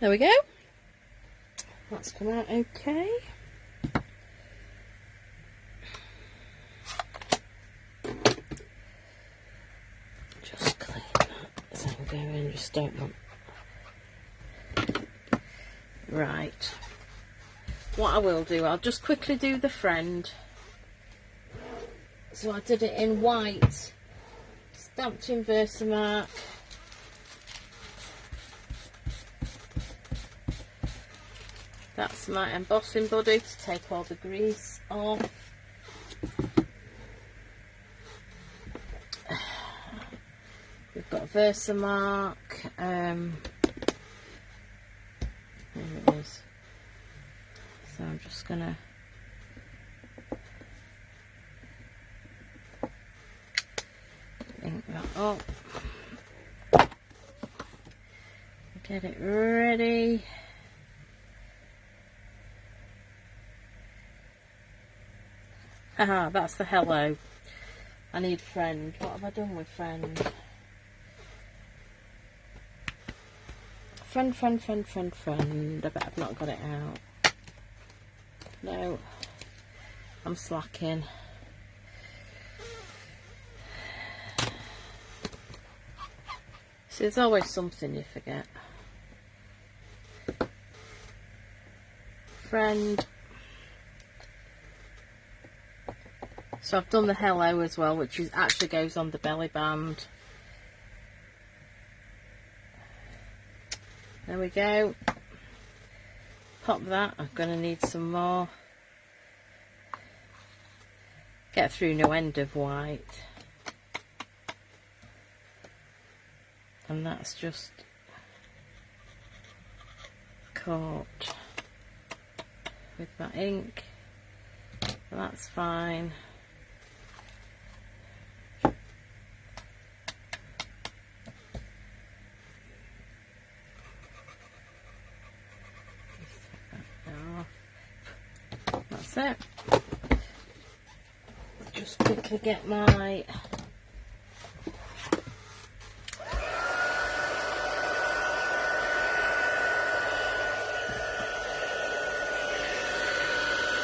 There we go. That's come out okay. Just clean that as I'm going, just don't want. Right. What I will do, I'll just quickly do the friend. So I did it in white, stamped in Versamark. That's my embossing buddy to take all the grease off. We've got Versamark. Here it is. So I'm just gonna ink that up. Get it ready. Haha, that's the hello. I need friend. What have I done with friend? Friend. I bet I've not got it out. No, I'm slacking. See, there's always something you forget. Friend. So I've done the hello as well, which is actually goes on the belly band. There we go. Pop that. I'm going to need some more. Get through no end of white. And that's just caught with my ink. That's fine. That's it. Just quickly get my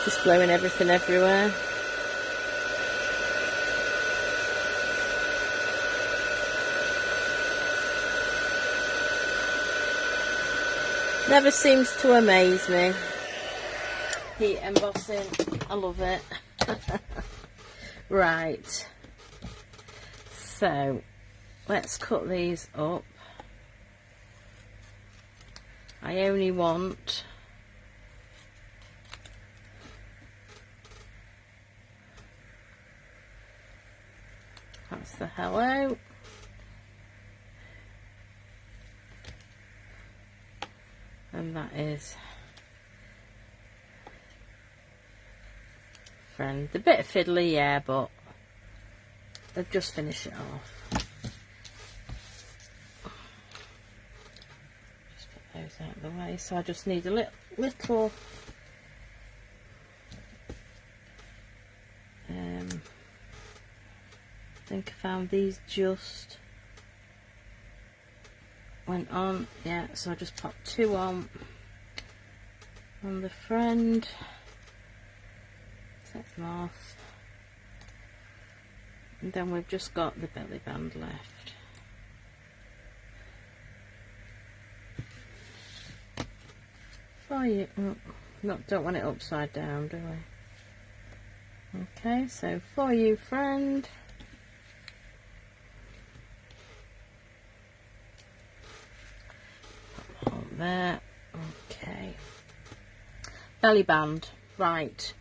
just blowing everything everywhere. Never seems to amaze me. Heat embossing, I love it. Right, so let's cut these up. I only want That's the hello. And that is friend. A bit fiddly, yeah, but they've just finished it off. Just put those out of the way. So I just need a little I think I found these just went on, yeah, so I just popped 2 on the friend, take them off, and then we've just got the belly band left. For you, don't want it upside down, do I? Okay, so for you, friend. Put there. Okay. Belly band. Right.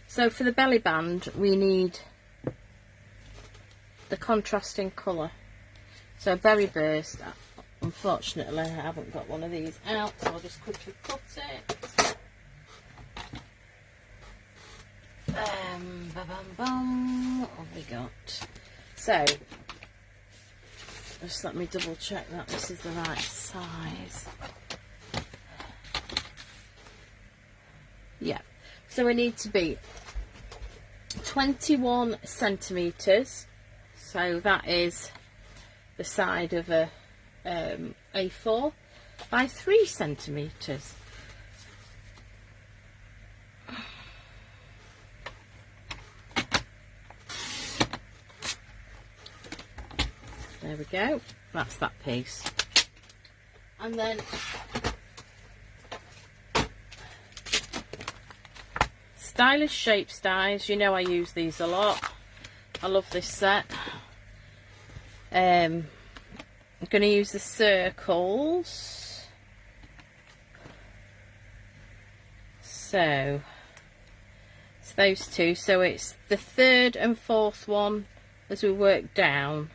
So for the belly band, we need the contrasting colour. So Berry Burst. Unfortunately, I haven't got one of these out, so I'll just quickly cut it. What have we got? So, just let me double check that this is the right size. Yeah, so we need to be 21 centimetres, so that is the side of a A4 by 3 centimetres. There we go, that's that piece. And then Stylish Shapes dies, you know I use these a lot. I love this set. I'm going to use the circles. So it's those two, so it's the 3rd and 4th one as we work down.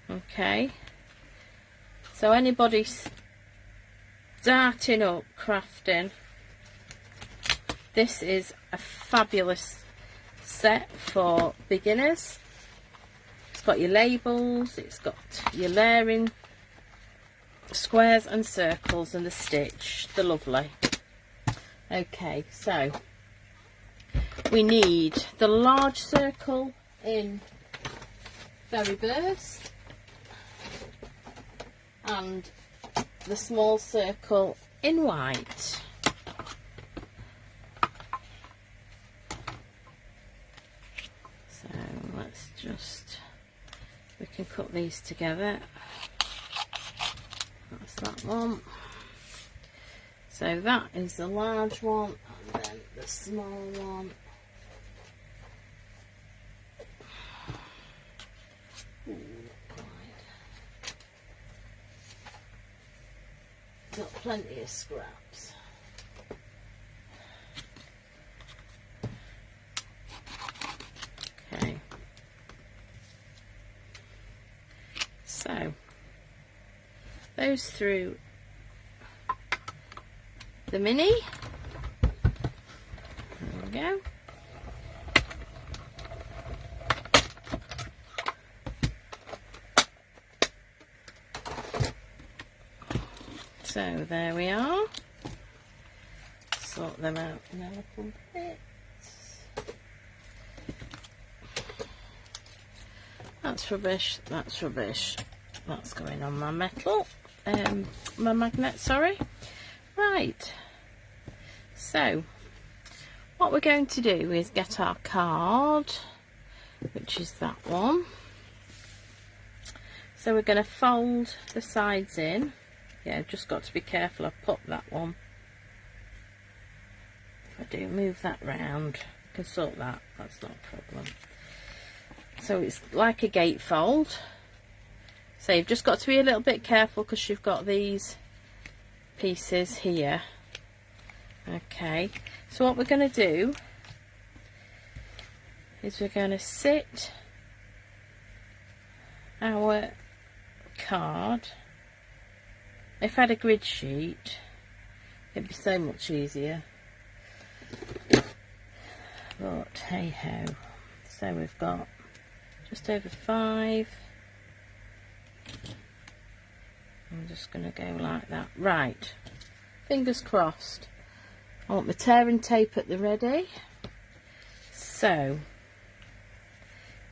Okay, so anybody starting up crafting, this is a fabulous set for beginners. It's got your labels, it's got your layering, squares and circles, and the stitch. They're lovely. Okay, so we need the large circle in Berry Burst and the small circle in white. So let's just, we can cut these together. That's that one. So that is the large one, and then the small one. Got plenty of scraps. Okay. So those through the mini. There we go. So there we are. Sort them out in a little bit. That's rubbish, that's rubbish. That's going on my metal, my magnet, sorry. Right, so what we're going to do is get our card, which is that one. So we're going to fold the sides in. Yeah, just got to be careful, I've put that one. If I do move that round, I can sort that, that's not a problem. So it's like a gatefold. So you've just got to be a little bit careful because you've got these pieces here. Okay, so what we're going to do is we're going to sit our card. If I had a grid sheet, it'd be so much easier. But hey ho. So we've got just over 5. I'm just going to go like that. Right. Fingers crossed. I want my tearing tape at the ready. So,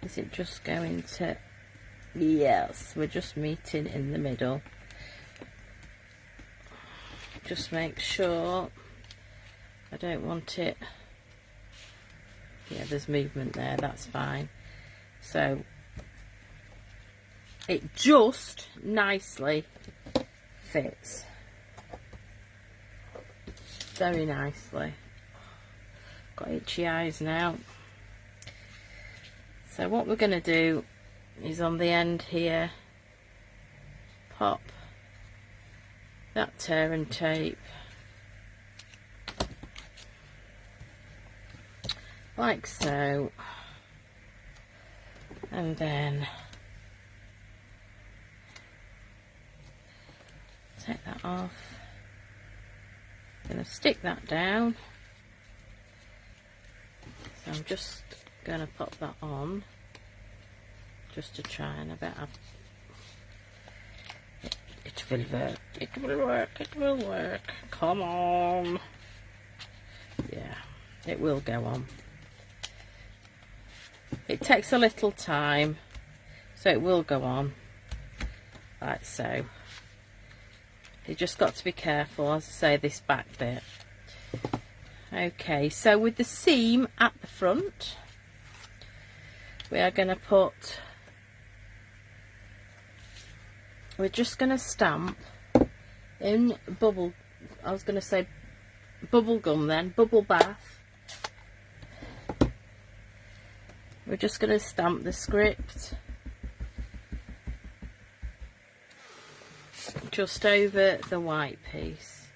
is it just going to... Yes, we're just meeting in the middle. Just make sure I don't want it. Yeah, there's movement there, that's fine. So it just nicely fits. Very nicely. Got itchy eyes now. So what we're going to do is on the end here, pop that tearing tape like so, and then take that off. I'm going to stick that down. So I'm just going to pop that on just to try, and I bet it will work. It will work. It will work. Come on. Yeah, it will go on. It takes a little time, so it will go on like so. You just got to be careful, as I say, this back bit. Okay, so with the seam at the front, we are going to put, we're just going to stamp in bubble, I was going to say bubble gum then, bubble bath. We're just going to stamp the script just over the white piece.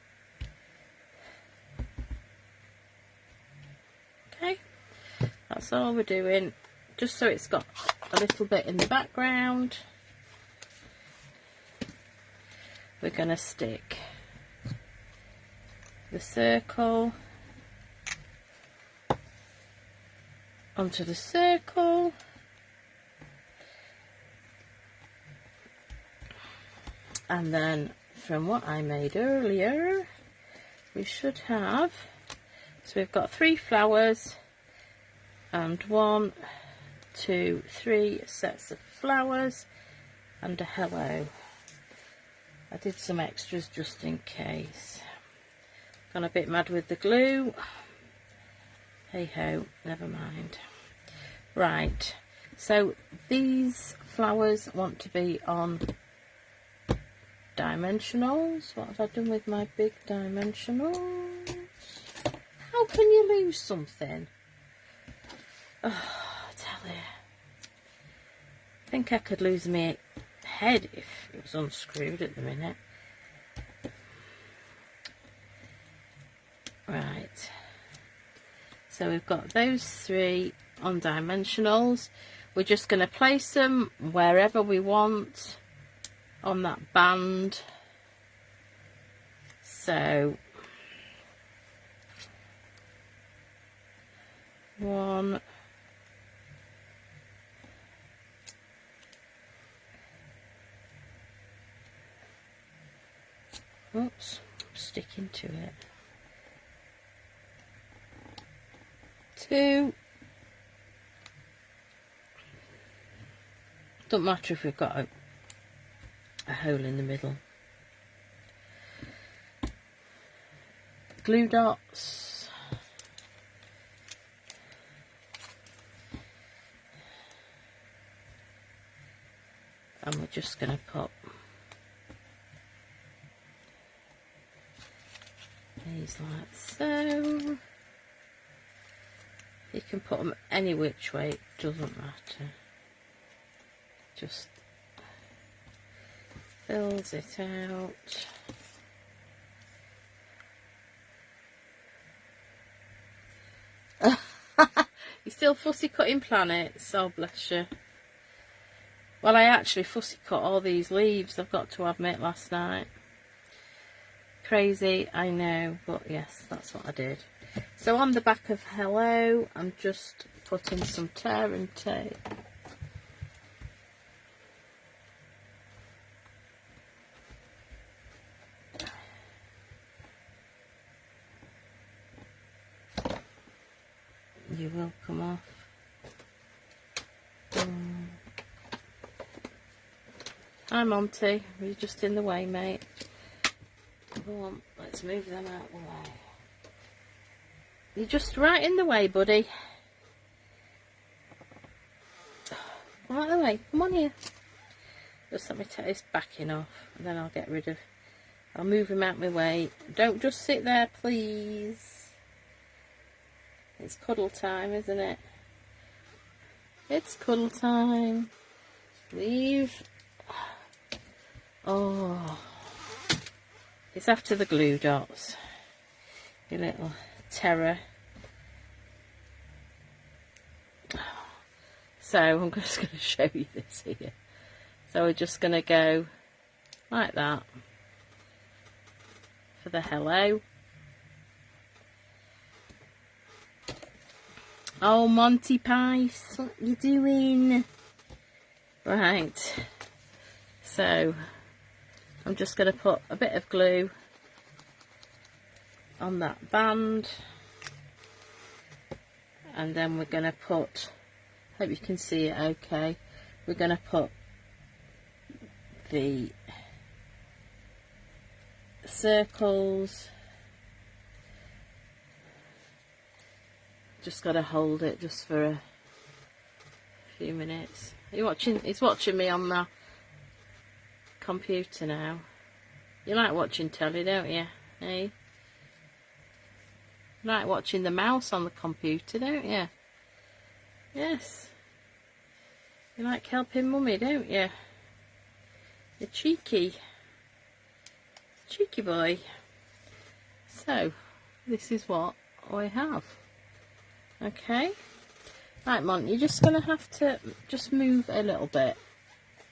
Okay, that's all we're doing, just so it's got a little bit in the background. We're going to stick the circle onto the circle, and then from what I made earlier, we should have, so we've got 3 flowers and 1, 2, 3 sets of flowers and a hello. I did some extras just in case. Gone a bit mad with the glue. Hey ho, never mind. Right, so these flowers want to be on dimensionals. What have I done with my big dimensionals? How can you lose something? Oh, I tell you. I think I could lose my head if it was unscrewed at the minute. Right. So we've got those 3 on dimensionals. We're just going to place them wherever we want on that band. So 1, oops, I'm sticking to it. 2. Don't matter if we've got a hole in the middle. Glue dots. And we're just going to pop these like so. You can put them any which way, it doesn't matter. Just fills it out. You're still fussy cutting planets, oh bless you. Well, I actually fussy cut all these leaves, I've got to admit, last night. Crazy, I know, but yes, that's what I did. So on the back of hello, I'm just putting some tear and tape. You will come off. Hi Monty, you're just in the way, mate. Come on, let's move them out of the way. You're just right in the way, buddy. Come out of the way, come on here. Just let me take this backing off and then I'll get rid of... I'll move him out of my way. Don't just sit there, please. It's cuddle time, isn't it? It's cuddle time. Leave. Oh. It's after the glue dots. You little terror. So I'm just going to show you this here. So we're just going to go like that for the hello. Oh, Monty Pice, what you doing? Right, so I'm just going to put a bit of glue on that band, and then we're going to put, hope you can see it okay, we're going to put the circles. Just got to hold it just for a few minutes. Are you watching? He's watching me on the computer now. You like watching telly, don't you? Hey? You like watching the mouse on the computer, don't you? Yes. You like helping mummy, don't you? You're cheeky. Cheeky boy. So, this is what I have. Okay, right, Mon, you're just going to have to just move a little bit.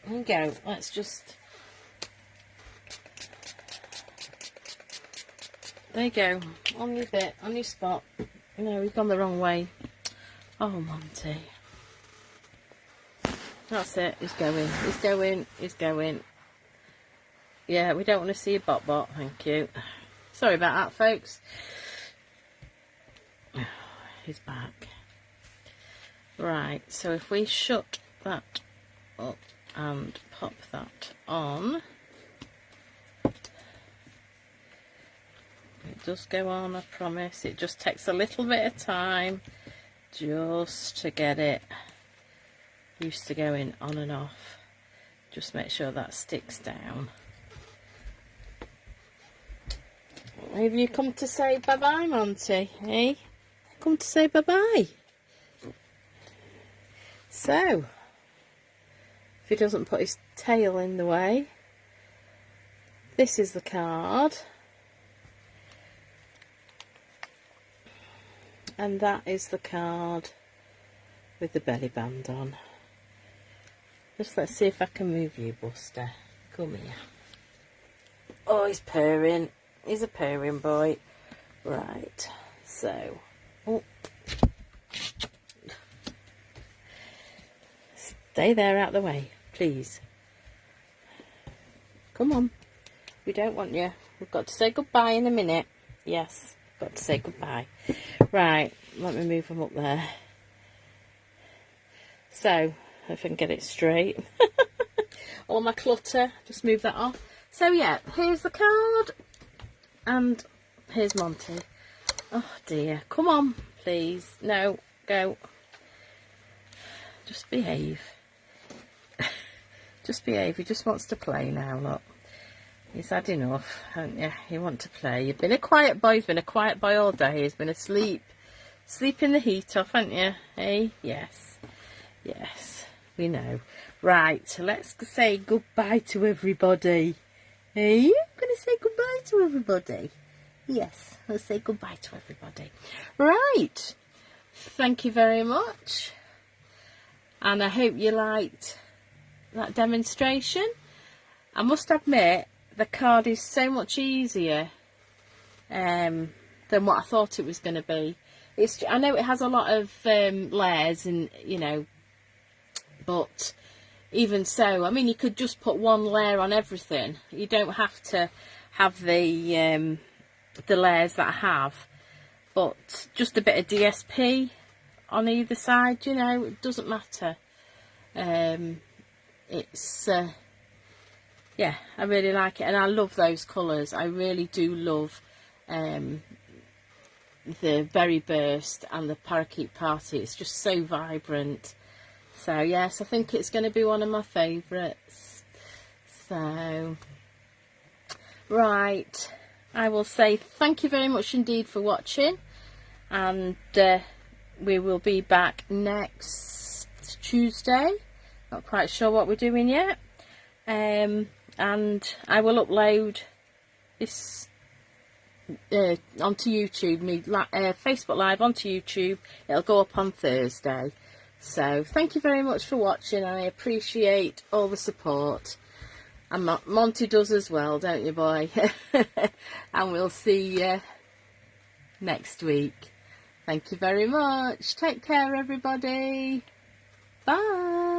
There you go, let's just, there you go, on your bit, on your spot. No, we've gone the wrong way. Oh, Monty. That's it, he's going, he's going, he's going. Yeah, we don't want to see a bot, thank you. Sorry about that, folks. He's back. Right, so if we shut that up and pop that on, it does go on, I promise. It just takes a little bit of time just to get it used to going on and off. Just make sure that sticks down. Have you come to say bye-bye, Monty? Eh? Come to say bye-bye. So, if he doesn't put his tail in the way, this is the card. And that is the card with the belly band on. Just let's see if I can move you, Buster. Come here. Oh, he's purring. He's a purring boy. Right, so... Oh. Stay there out of the way, please. Come on. We don't want you. We've got to say goodbye in a minute. Yes, got to say goodbye. Right, let me move them up there. So, if I can get it straight. All my clutter, just move that off. So yeah, here's the card. And here's Monty. Oh dear, come on, please. No, go. Just behave. Just behave. He just wants to play now, look. He's had enough, haven't you? You want to play. You've been a quiet boy. He's been a quiet boy all day. He's been asleep. Sleeping the heat off, haven't you? Hey? Yes. Yes, we know. Right, let's say goodbye to everybody. Hey? I'm going to say goodbye to everybody. Yes, let's say goodbye to everybody. Right. Thank you very much. And I hope you liked that demonstration. I must admit the card is so much easier than what I thought it was going to be. I know it has a lot of layers, and you know, but even so, I mean, you could just put one layer on everything. You don't have to have the layers that I have, but just a bit of DSP on either side, you know, it doesn't matter. It's yeah, I really like it, and I love those colours. I really do love the Berry Burst and the Parakeet Party. It's just so vibrant. So yes, I think it's going to be one of my favourites. So right, I will say thank you very much indeed for watching, and we will be back next Tuesday. Not quite sure what we're doing yet, and I will upload this onto YouTube, Facebook Live onto YouTube. It'll go up on Thursday. So thank you very much for watching. I appreciate all the support, and Monty does as well, don't you, boy? And we'll see you next week. Thank you very much. Take care, everybody. Bye.